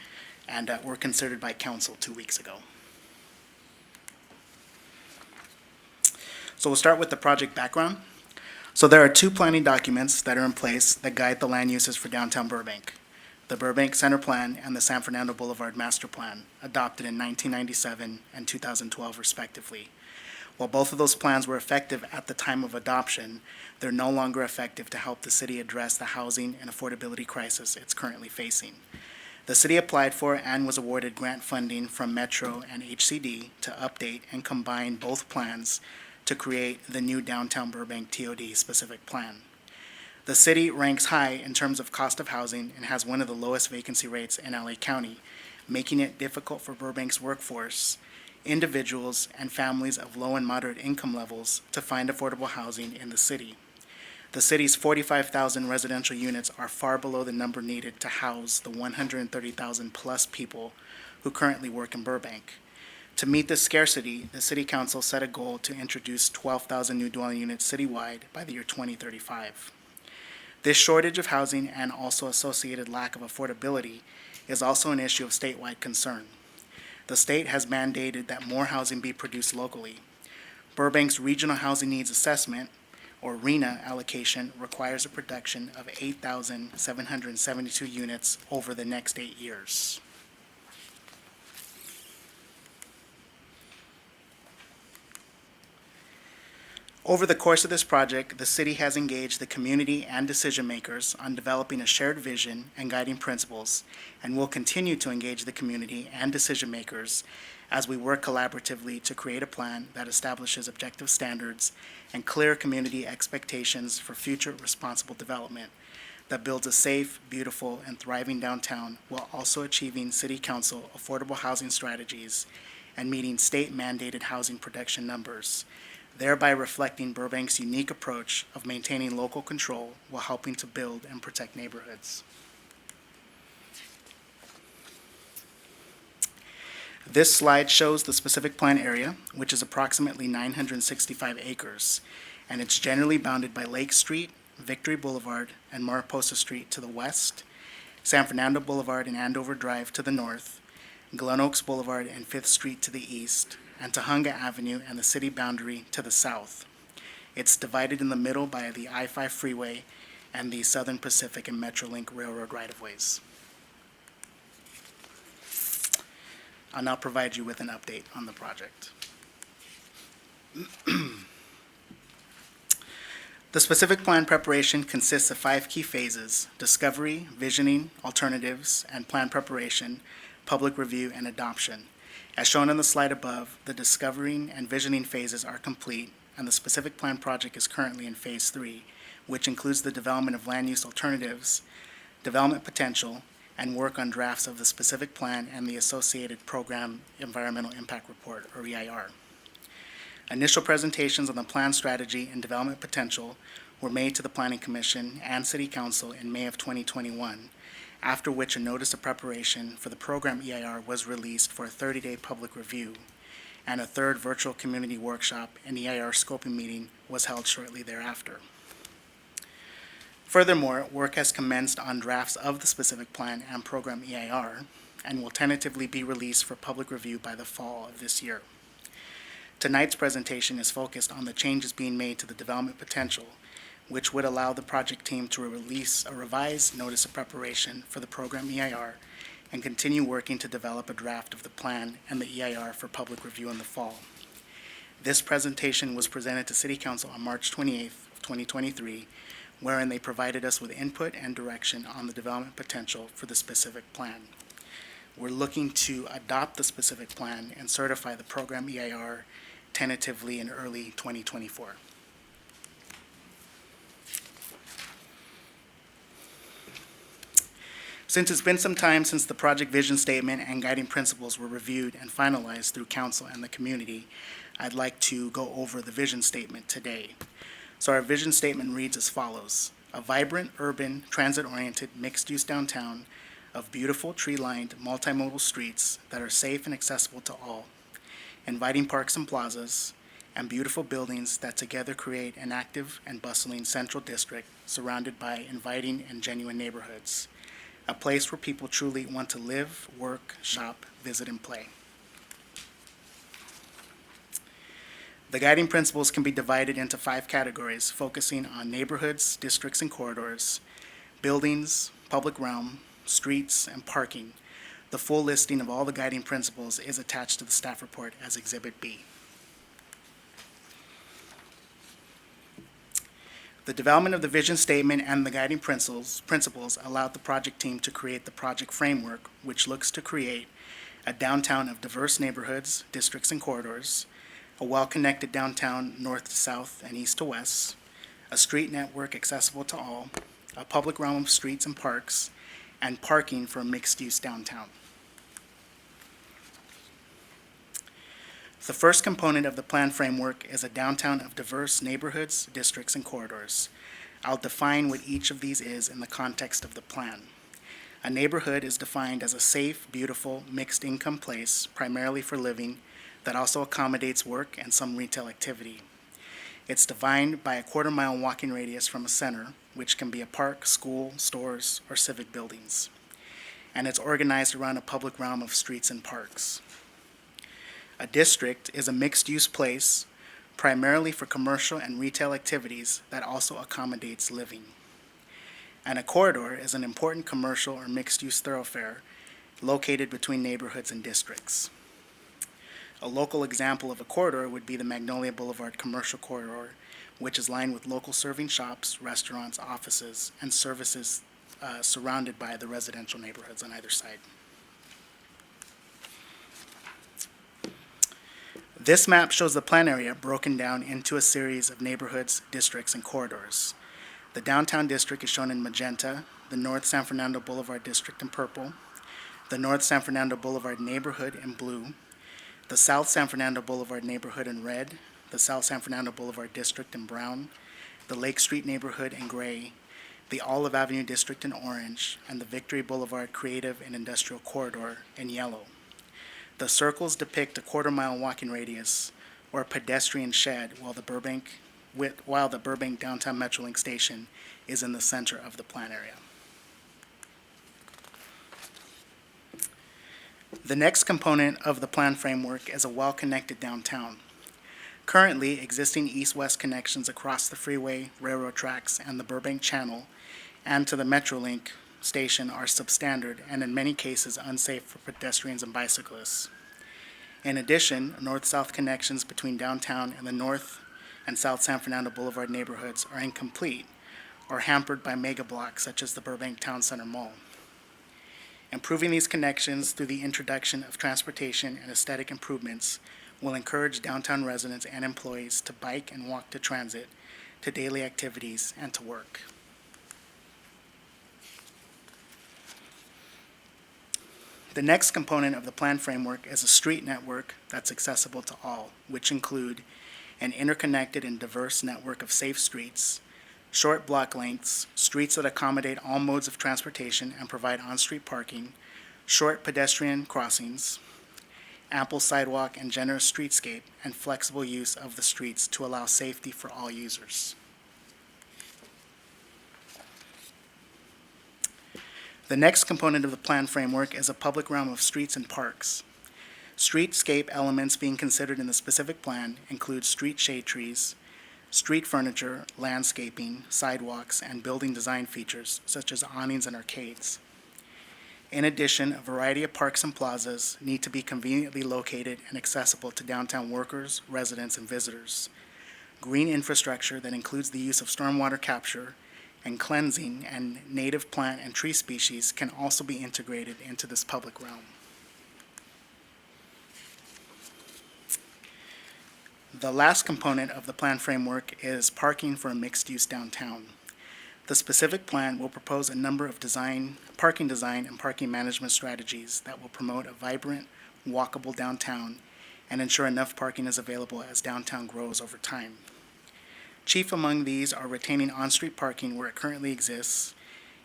and were considered by council 2 weeks ago. So we'll start with the project background. So there are 2 planning documents that are in place that guide the land uses for downtown Burbank: the Burbank Center Plan and the San Fernando Boulevard Master Plan, adopted in 1997 and 2012 respectively. While both of those plans were effective at the time of adoption, they're no longer effective to help the city address the housing and affordability crisis it's currently facing. The city applied for and was awarded grant funding from Metro and HCD to update and combine both plans to create the new Downtown Burbank TOD specific plan. The city ranks high in terms of cost of housing and has one of the lowest vacancy rates in LA County, making it difficult for Burbank's workforce, individuals, and families of low and moderate income levels to find affordable housing in the city. The city's 45,000 residential units are far below the number needed to house the 130,000 plus people who currently work in Burbank. To meet this scarcity, the City Council set a goal to introduce 12,000 new dwelling units citywide by the year 2035. This shortage of housing and also associated lack of affordability is also an issue of statewide concern. The state has mandated that more housing be produced locally. Burbank's Regional Housing Needs Assessment, or RHNA allocation, requires a production of 8,772 units over the next 8 years. Over the course of this project, the city has engaged the community and decision makers on developing a shared vision and guiding principles, and will continue to engage the community and decision makers as we work collaboratively to create a plan that establishes objective standards and clear community expectations for future responsible development that builds a safe, beautiful, and thriving downtown while also achieving City Council affordable housing strategies and meeting state-mandated housing production numbers, thereby reflecting Burbank's unique approach of maintaining local control while helping to build and protect neighborhoods. This slide shows the specific plan area, which is approximately 965 acres, and it's generally bounded by Lake Street, Victory Boulevard, and Mariposa Street to the west, San Fernando Boulevard and Andover Drive to the north, Glen Oaks Boulevard and 5th Street to the east, and Tahunga Avenue and the city boundary to the south. It's divided in the middle by the I-5 freeway and the Southern Pacific and Metrolink Railroad right-of-ways. I'll now provide you with an update on the project. The specific plan preparation consists of 5 key phases: discovery, visioning, alternatives, and plan preparation, public review, and adoption. As shown on the slide above, the discovering and visioning phases are complete, and the specific plan project is currently in phase 3, which includes the development of land use alternatives, development potential, and work on drafts of the specific plan and the associated program environmental impact report, or EIR. Initial presentations on the plan strategy and development potential were made to the Planning Commission and City Council in May of 2021, after which a notice of preparation for the program EIR was released for a 30-day public review, and a third virtual community workshop and EIR scoping meeting was held shortly thereafter. Furthermore, work has commenced on drafts of the specific plan and program EIR, and will tentatively be released for public review by the fall of this year. Tonight's presentation is focused on the changes being made to the development potential, which would allow the project team to release a revised notice of preparation for the program EIR and continue working to develop a draft of the plan and the EIR for public review in the fall. This presentation was presented to City Council on March 28th, 2023, wherein they provided us with input and direction on the development potential for the specific plan. We're looking to adopt the specific plan and certify the program EIR tentatively in early 2024. Since it's been some time since the project vision statement and guiding principles were reviewed and finalized through council and the community, I'd like to go over the vision statement today. So our vision statement reads as follows: a vibrant, urban, transit-oriented, mixed-use downtown of beautiful, tree-lined, multimodal streets that are safe and accessible to all, inviting parks and plazas, and beautiful buildings that together create an active and bustling central district surrounded by inviting and genuine neighborhoods, a place where people truly want to live, work, shop, visit, and play. The guiding principles can be divided into 5 categories, focusing on neighborhoods, districts, and corridors, buildings, public realm, streets, and parking. The full listing of all the guiding principles is attached to the staff report as Exhibit B. The development of the vision statement and the guiding principles allowed the project team to create the project framework, which looks to create a downtown of diverse neighborhoods, districts, and corridors, a well-connected downtown north to south and east to west, a street network accessible to all, a public realm of streets and parks, and parking for a mixed-use downtown. The first component of the plan framework is a downtown of diverse neighborhoods, districts, and corridors. I'll define what each of these is in the context of the plan. A neighborhood is defined as a safe, beautiful, mixed-income place, primarily for living, that also accommodates work and some retail activity. It's defined by a quarter-mile walking radius from a center, which can be a park, school, stores, or civic buildings. And it's organized around a public realm of streets and parks. A district is a mixed-use place, primarily for commercial and retail activities that also accommodates living. And a corridor is an important commercial or mixed-use thoroughfare located between neighborhoods and districts. A local example of a corridor would be the Magnolia Boulevard Commercial Corridor, which is lined with local serving shops, restaurants, offices, and services surrounded by the residential neighborhoods on either side. This map shows the plan area broken down into a series of neighborhoods, districts, and corridors. The downtown district is shown in magenta, the North San Fernando Boulevard district in purple, the North San Fernando Boulevard neighborhood in blue, the South San Fernando Boulevard neighborhood in red, the South San Fernando Boulevard district in brown, the Lake Street neighborhood in gray, the Olive Avenue district in orange, and the Victory Boulevard Creative and Industrial Corridor in yellow. The circles depict a quarter-mile walking radius or a pedestrian shed, while the Burbank downtown Metrolink station is in the center of the plan area. The next component of the plan framework is a well-connected downtown. Currently, existing east-west connections across the freeway, railroad tracks, and the Burbank Channel and to the Metrolink station are substandard and in many cases unsafe for pedestrians and bicyclists. In addition, north-south connections between downtown and the North and South San Fernando Boulevard neighborhoods are incomplete or hampered by mega blocks such as the Burbank Town Center Mall. Improving these connections through the introduction of transportation and aesthetic improvements will encourage downtown residents and employees to bike and walk to transit, to daily activities, and to work. The next component of the plan framework is a street network that's accessible to all, which include an interconnected and diverse network of safe streets, short block lengths, streets that accommodate all modes of transportation and provide on-street parking, short pedestrian crossings, ample sidewalk and generous streetscape, and flexible use of the streets to allow safety for all users. The next component of the plan framework is a public realm of streets and parks. Streetscape elements being considered in the specific plan include street shade trees, street furniture, landscaping, sidewalks, and building design features such as awnings and arcades. In addition, a variety of parks and plazas need to be conveniently located and accessible to downtown workers, residents, and visitors. Green infrastructure that includes the use of stormwater capture and cleansing and native plant and tree species can also be integrated into this public realm. The last component of the plan framework is parking for a mixed-use downtown. The specific plan will propose a number of parking design and parking management strategies that will promote a vibrant, walkable downtown and ensure enough parking is available as downtown grows over time. Chief among these are retaining on-street parking where it currently exists,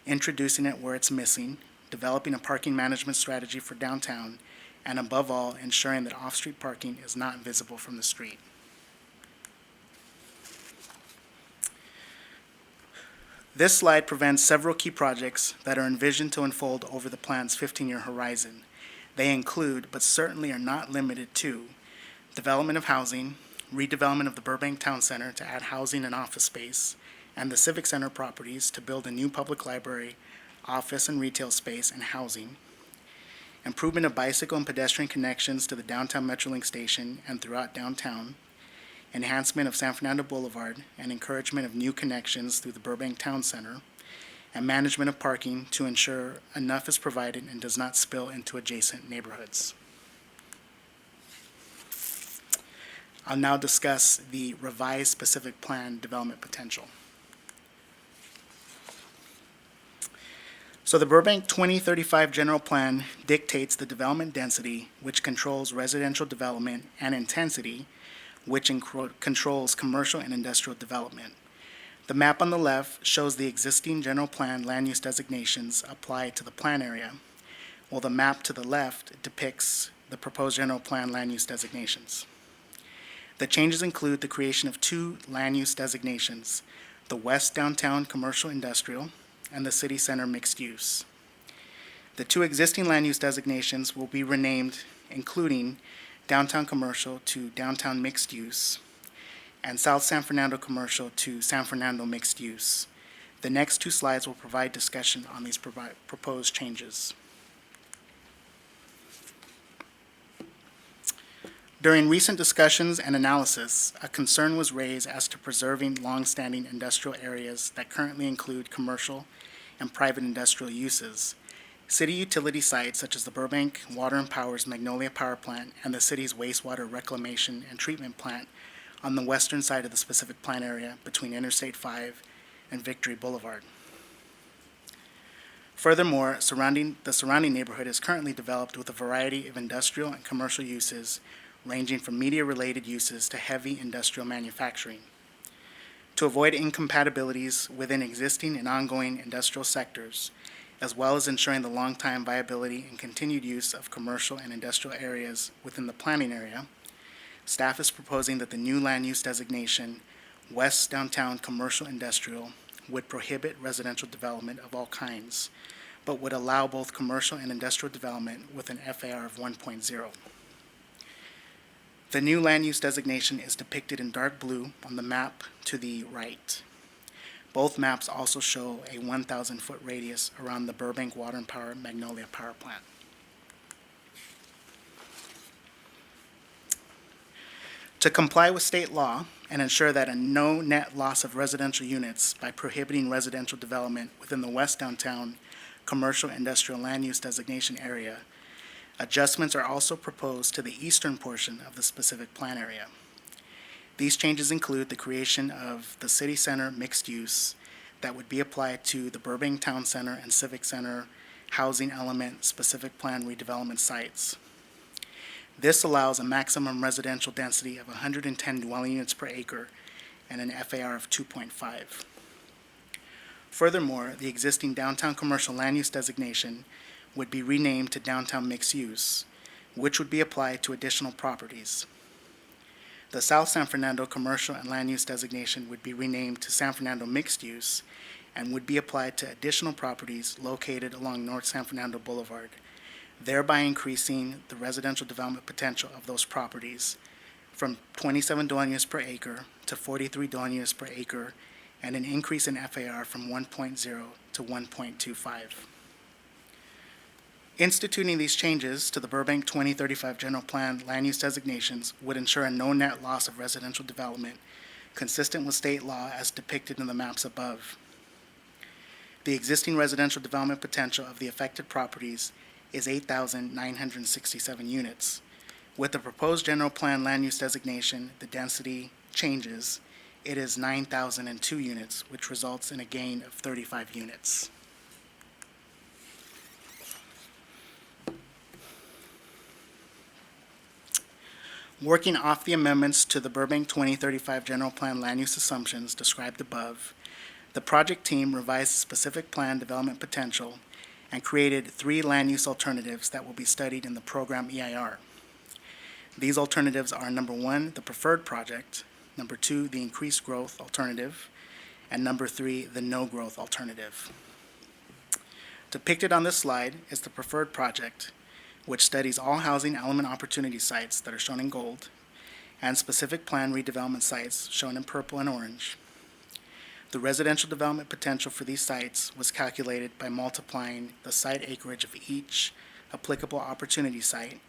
introducing it where it's missing, developing a parking management strategy for downtown, and above all, ensuring that off-street parking is not visible from the street. This slide presents several key projects that are envisioned to unfold over the plan's 15-year horizon. They include, but certainly are not limited to, development of housing, redevelopment of the Burbank Town Center to add housing and office space, and the Civic Center properties to build a new public library, office and retail space, and housing, improvement of bicycle and pedestrian connections to the downtown Metrolink station and throughout downtown, enhancement of San Fernando Boulevard, and encouragement of new connections through the Burbank Town Center, and management of parking to ensure enough is provided and does not spill into adjacent neighborhoods. I'll now discuss the revised specific plan development potential. So the Burbank 2035 General Plan dictates the development density, which controls residential development, and intensity, which controls commercial and industrial development. The map on the left shows the existing general plan land use designations applied to the plan area, while the map to the left depicts the proposed general plan land use designations. The changes include the creation of two land use designations, the West Downtown Commercial Industrial and the City Center Mixed Use. The two existing land use designations will be renamed, including Downtown Commercial to Downtown Mixed Use, and South San Fernando Commercial to San Fernando Mixed Use. The next two slides will provide discussion on these proposed changes. During recent discussions and analysis, a concern was raised as to preserving long-standing industrial areas that currently include commercial and private industrial uses. City utility sites such as the Burbank Water and Power's Magnolia Power Plant and the city's wastewater reclamation and treatment plant on the western side of the specific plan area between Interstate 5 and Victory Boulevard. Furthermore, the surrounding neighborhood is currently developed with a variety of industrial and commercial uses ranging from media-related uses to heavy industrial manufacturing. To avoid incompatibilities within existing and ongoing industrial sectors, as well as ensuring the long-time viability and continued use of commercial and industrial areas within the planning area, staff is proposing that the new land use designation, West Downtown Commercial Industrial, would prohibit residential development of all kinds, but would allow both commercial and industrial development with an FAR of 1.0. The new land use designation is depicted in dark blue on the map to the right. Both maps also show a 1,000-foot radius around the Burbank Water and Power Magnolia Power Plant. To comply with state law and ensure that no net loss of residential units by prohibiting residential development within the West Downtown Commercial Industrial Land Use Designation area, adjustments are also proposed to the eastern portion of the specific plan area. These changes include the creation of the City Center Mixed Use that would be applied to the Burbank Town Center and Civic Center housing element specific plan redevelopment sites. This allows a maximum residential density of 110 dwelling units per acre and an FAR of 2.5. Furthermore, the existing downtown commercial land use designation would be renamed to Downtown Mixed Use, which would be applied to additional properties. The South San Fernando Commercial and Land Use designation would be renamed to San Fernando Mixed Use and would be applied to additional properties located along North San Fernando Boulevard, thereby increasing the residential development potential of those properties from 27 dwelling units per acre to 43 dwelling units per acre, and an increase in FAR from 1.0 to 1.25. Instituting these changes to the Burbank 2035 General Plan land use designations would ensure a no net loss of residential development consistent with state law as depicted in the maps above. The existing residential development potential of the affected properties is 8,967 units. With the proposed general plan land use designation, the density changes. It is 9,002 units, which results in a gain of 35 units. Working off the amendments to the Burbank 2035 General Plan land use assumptions described above, the project team revised the specific plan development potential and created 3 land use alternatives that will be studied in the program EIR. These alternatives are number 1, the preferred project, number 2, the increased growth alternative, and number 3, the no growth alternative. Depicted on this slide is the preferred project, which studies all housing element opportunity sites that are shown in gold, and specific plan redevelopment sites shown in purple and orange. The residential development potential for these sites was calculated by multiplying the site acreage of each applicable opportunity site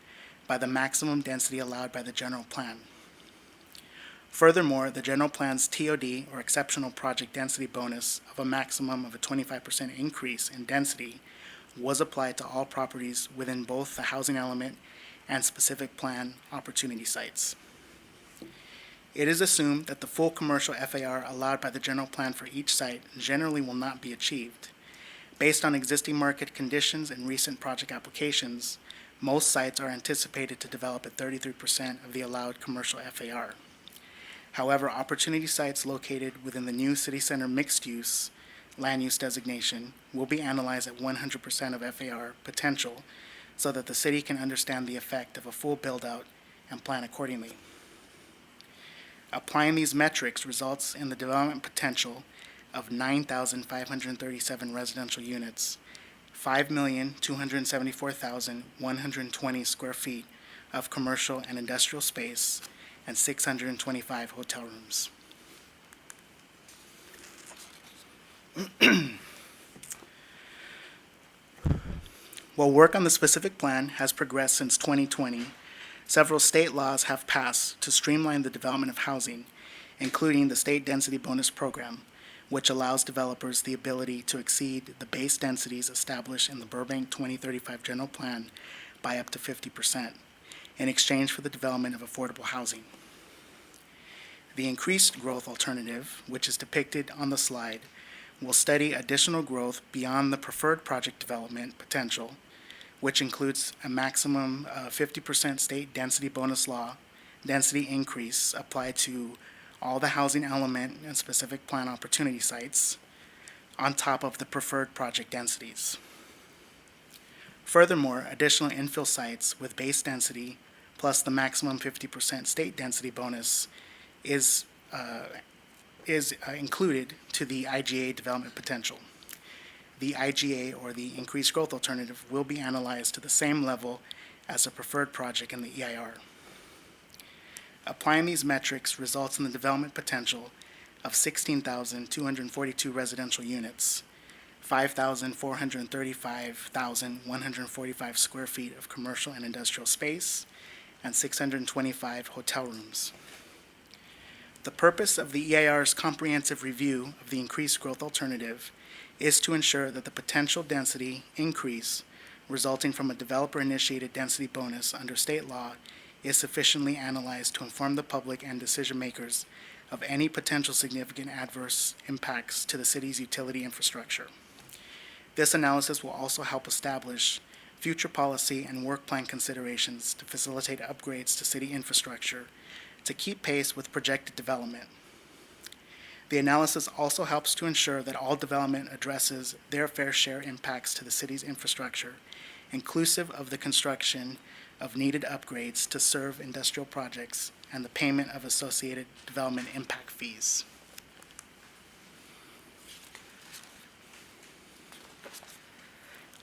by the maximum density allowed by the general plan. Furthermore, the general plan's TOD, or exceptional project density bonus, of a maximum of a 25% increase in density was applied to all properties within both the housing element and specific plan opportunity sites. It is assumed that the full commercial FAR allowed by the general plan for each site generally will not be achieved. Based on existing market conditions and recent project applications, most sites are anticipated to develop at 33% of the allowed commercial FAR. However, opportunity sites located within the new city center mixed-use land use designation will be analyzed at 100% of FAR potential so that the city can understand the effect of a full build-out and plan accordingly. Applying these metrics results in the development potential of 9,537 residential units, 5,274,120 square feet of commercial and industrial space, and 625 hotel rooms. While work on the specific plan has progressed since 2020, several state laws have passed to streamline the development of housing, including the State Density Bonus Program, which allows developers the ability to exceed the base densities established in the Burbank 2035 General Plan by up to 50% in exchange for the development of affordable housing. The increased growth alternative, which is depicted on the slide, will study additional growth beyond the preferred project development potential, which includes a maximum 50% state density bonus law density increase applied to all the housing element and specific plan opportunity sites on top of the preferred project densities. Furthermore, additional infill sites with base density plus the maximum 50% state density bonus is included to the IGA development potential. The IGA, or the increased growth alternative, will be analyzed to the same level as a preferred project in the EIR. Applying these metrics results in the development potential of 16,242 residential units, 5,435,145 square feet of commercial and industrial space, and 625 hotel rooms. The purpose of the EIR's comprehensive review of the increased growth alternative is to ensure that the potential density increase resulting from a developer-initiated density bonus under state law is sufficiently analyzed to inform the public and decision-makers of any potential significant adverse impacts to the city's utility infrastructure. This analysis will also help establish future policy and work plan considerations to facilitate upgrades to city infrastructure to keep pace with projected development. The analysis also helps to ensure that all development addresses their fair share impacts to the city's infrastructure, inclusive of the construction of needed upgrades to serve industrial projects and the payment of associated development impact fees.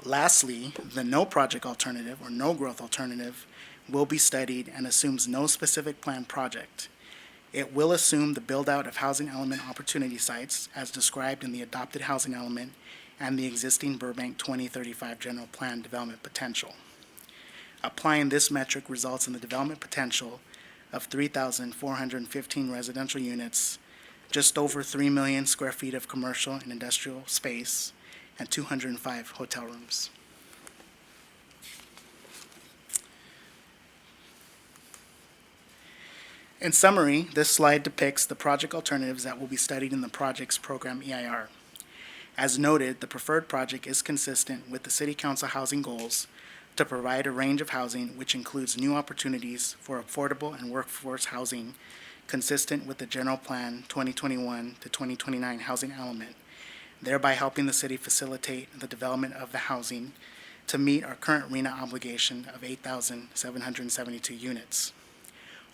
Lastly, the no project alternative or no growth alternative will be studied and assumes no specific planned project. It will assume the build-out of housing element opportunity sites as described in the adopted housing element and the existing Burbank 2035 general plan development potential. Applying this metric results in the development potential of 3,415 residential units, just over 3 million square feet of commercial and industrial space, and 205 hotel rooms. In summary, this slide depicts the project alternatives that will be studied in the project's program EIR. As noted, the preferred project is consistent with the City Council housing goals to provide a range of housing which includes new opportunities for affordable and workforce housing consistent with the General Plan 2021 to 2029 housing element, thereby helping the city facilitate the development of the housing to meet our current RENA obligation of 8,772 units.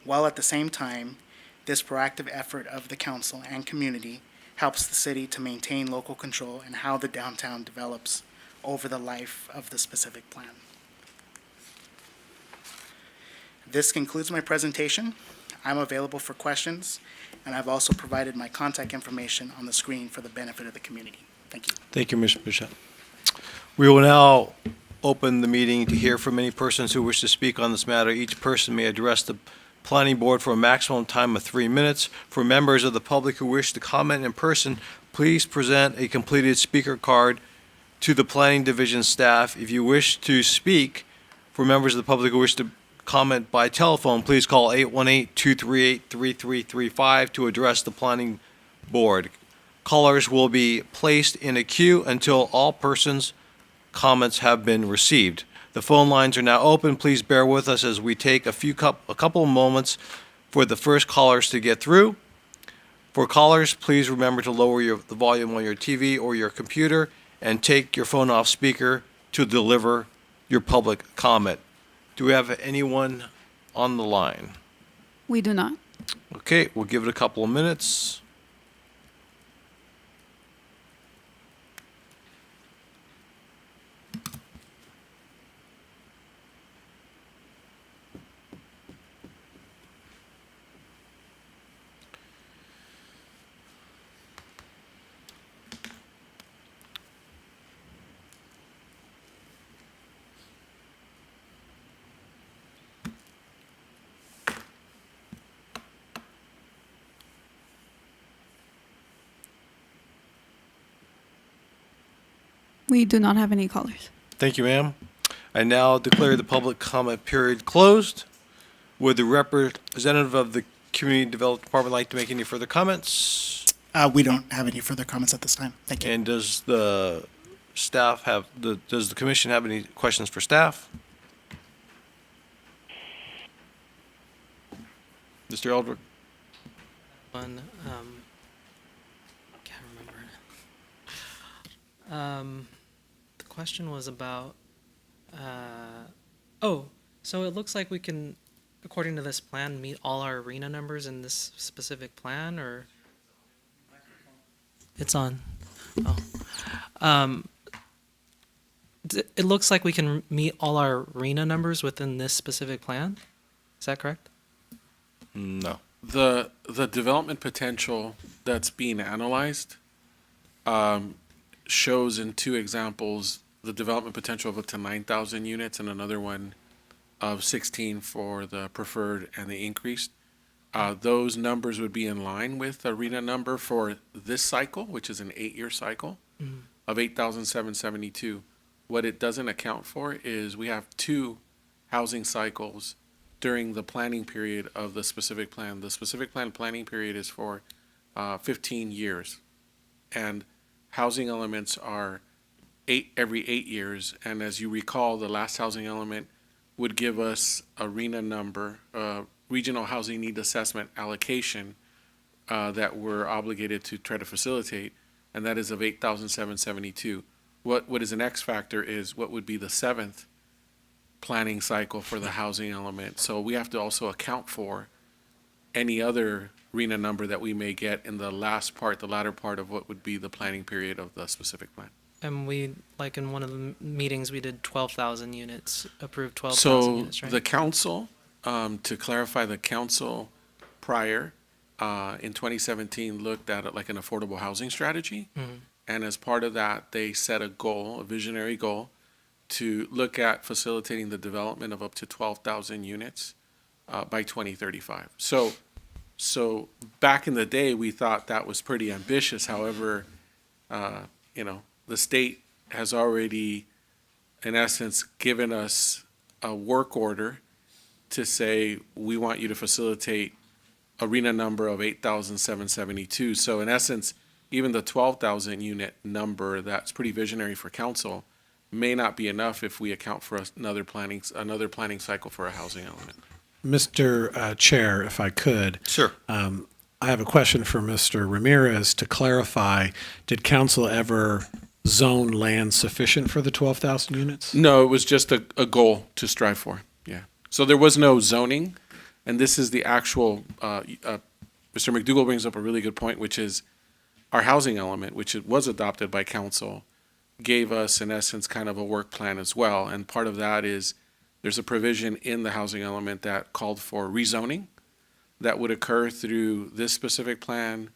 While at the same time, this proactive effort of the council and community helps the city to maintain local control in how the downtown develops over the life of the specific plan. This concludes my presentation. I'm available for questions, and I've also provided my contact information on the screen for the benefit of the community. Thank you. Thank you, Mr. Bishop. We will now open the meeting to hear from any persons who wish to speak on this matter. Each person may address the Planning Board for a maximum time of 3 minutes. For members of the public who wish to comment in person, please present a completed speaker card to the Planning Division staff. If you wish to speak, for members of the public who wish to comment by telephone, please call 818-238-3335 to address the Planning Board. Callers will be placed in a queue until all persons' comments have been received. The phone lines are now open. Please bear with us as we take a couple of moments for the first callers to get through. For callers, please remember to lower the volume on your TV or your computer and take your phone off speaker to deliver your public comment. Do we have anyone on the line? We do not. Okay, we'll give it a couple of minutes. We do not have any callers. Thank you, ma'am. I now declare the public comment period closed. Would the representative of the Community Development Department like to make any further comments? We don't have any further comments at this time. Thank you. And does the does the commission have any questions for staff? Mr. Eldrick? One, can't remember. The question was about, so it looks like we can, according to this plan, meet all our arena numbers in this specific plan, or? It's on. Oh. It looks like we can meet all our arena numbers within this specific plan. Is that correct? No. The development potential that's being analyzed shows in two examples the development potential of up to 9,000 units and another one of 16 for the preferred and the increased. Those numbers would be in line with the arena number for this cycle, which is an 8-year cycle of 8,772. What it doesn't account for is we have 2 housing cycles during the planning period of the specific plan. The specific plan planning period is for 15 years. And housing elements are every 8 years. And as you recall, the last housing element would give us arena number, regional housing need assessment allocation that we're obligated to try to facilitate, and that is of 8,772. What is an X factor is what would be the 7th planning cycle for the housing element. So we have to also account for any other RENA number that we may get in the latter part of what would be the planning period of the specific plan. And we, like in one of the meetings, we did 12,000 units, approved 12,000 So units, right? the council, to clarify, the council prior, in 2017, looked at it like an affordable housing strategy. Mhm. And as part of that, they set a goal, a visionary goal, to look at facilitating the development of up to 12,000 units by 2035. So back in the day, we thought that was pretty ambitious. However, the state has already, in essence, given us a work order to say, we want you to facilitate a RENA number of 8,772. So in essence, even the 12,000 unit number that's pretty visionary for council may not be enough if we account for another planning cycle for a housing element. Mr. Chair, if I could. Sure. I have a question for Mr. Ramirez to clarify. Did council ever zone land sufficient for the 12,000 units? No, it was just a goal to strive for, yeah. So there was no zoning, and this is the actual, Mr. McDougall brings up a really good point, which is our housing element, which was adopted by council, gave us, in essence, kind of a work plan as well. And part of that is there's a provision in the housing element that called for rezoning that would occur through this specific plan,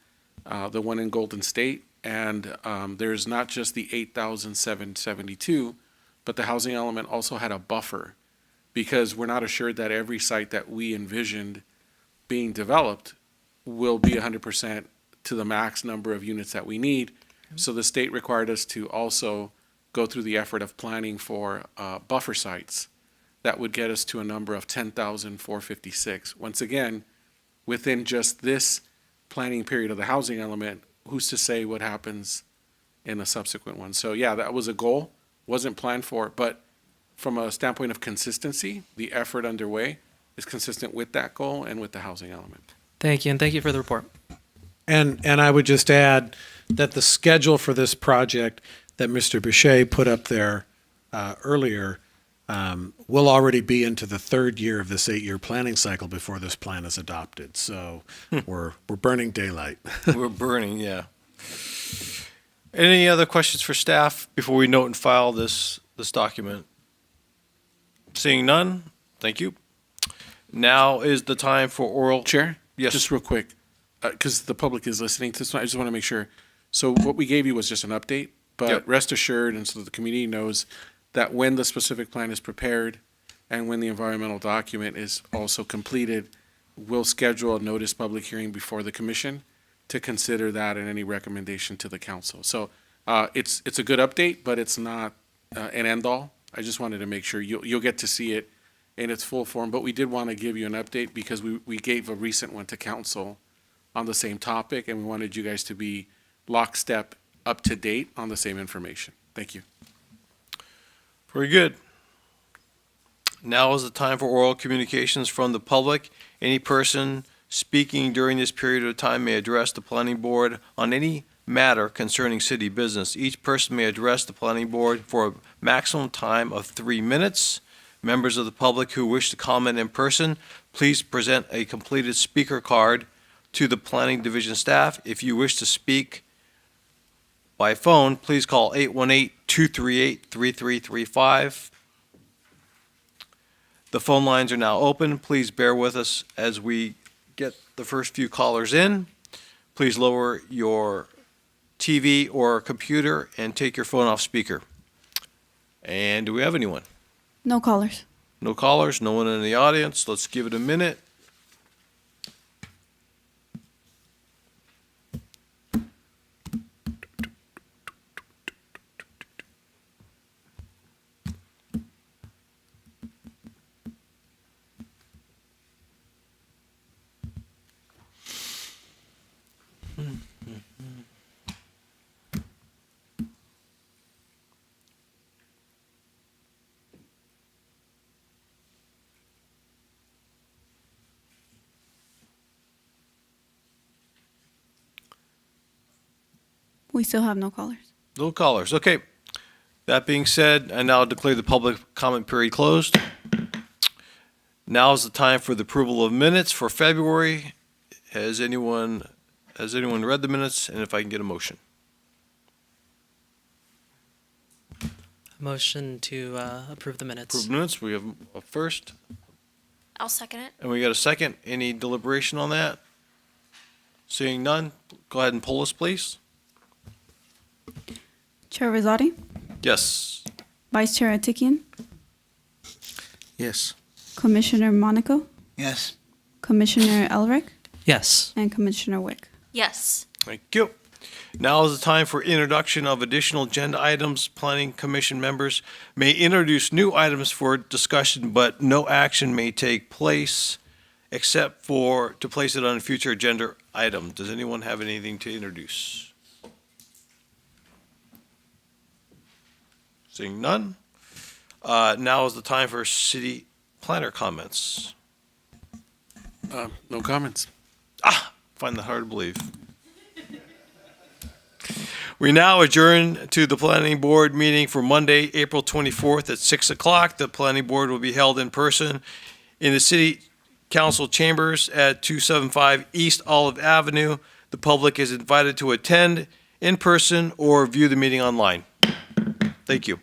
the one in Golden State. And there's not just the 8,772, but the housing element also had a buffer because we're not assured that every site that we envisioned being developed will be 100% to the max number of units that we need. So the state required us to also go through the effort of planning for buffer sites that would get us to a number of 10,456. Once again, within just this planning period of the housing element, who's to say what happens in a subsequent one? So yeah, that was a goal, wasn't planned for, but from a standpoint of consistency, the effort underway is consistent with that goal and with the housing element. Thank you, and thank you for the report. And I would just add that the schedule for this project that Mr. Boucher put up there earlier will already be into the third year of this 8-year planning cycle before this plan is adopted. So we're burning daylight. We're burning, yeah. Any other questions for staff before we note and file this document? Seeing none, thank you. Now is the time for oral. Chair? Yes. Just real quick, because the public is listening to this one, I just want to make sure. So what we gave you was just an update, but Yep. rest assured, and so the community knows that when the specific plan is prepared and when the environmental document is also completed, we'll schedule a notice public hearing before the commission to consider that and any recommendation to the council. So it's a good update, but it's not an end all. I just wanted to make sure you'll get to see it in its full form, but we did want to give you an update because we gave a recent one to council on the same topic, and we wanted you guys to be lockstep, up to date on the same information. Thank you. Very good. Now is the time for oral communications from the public. Any person speaking during this period of time may address the planning board on any matter concerning city business. Each person may address the planning board for a maximum time of 3 minutes. Members of the public who wish to comment in person, please present a completed speaker card to the planning division staff. If you wish to speak by phone, please call 818-238-3335. The phone lines are now open. Please bear with us as we get the first few callers in. Please lower your TV or computer and take your phone off speaker. And do we have anyone? No callers. No callers, no one in the audience. Let's give it a minute. We still have no callers. No callers. Okay. That being said, I now declare the public comment period closed. Now is the time for the approval of minutes for February. Has anyone read the minutes? And if I can get a motion. Motion to approve the minutes. Approved minutes. We have a first I'll second it. and we got a second. Any deliberation on that? Seeing none, go ahead and poll us, please. Chair Rosati, Yes. Vice Chair Atikian, Yes. Commissioner Monaco, Yes. Commissioner Elric, Yes. and Commissioner Wick. Yes. Thank you. Now is the time for introduction of additional agenda items. Planning Commission members may introduce new items for discussion, but no action may take place except for to place it on a future agenda item. Does anyone have anything to introduce? Seeing none. Now is the time for city planner comments. No comments. Find that hard to believe. We now adjourn to the planning board meeting for Monday, April 24th at 6 o'clock. The planning board will be held in person in the city council chambers at 275 East Olive Avenue. The public is invited to attend in person or view the meeting online. Thank you.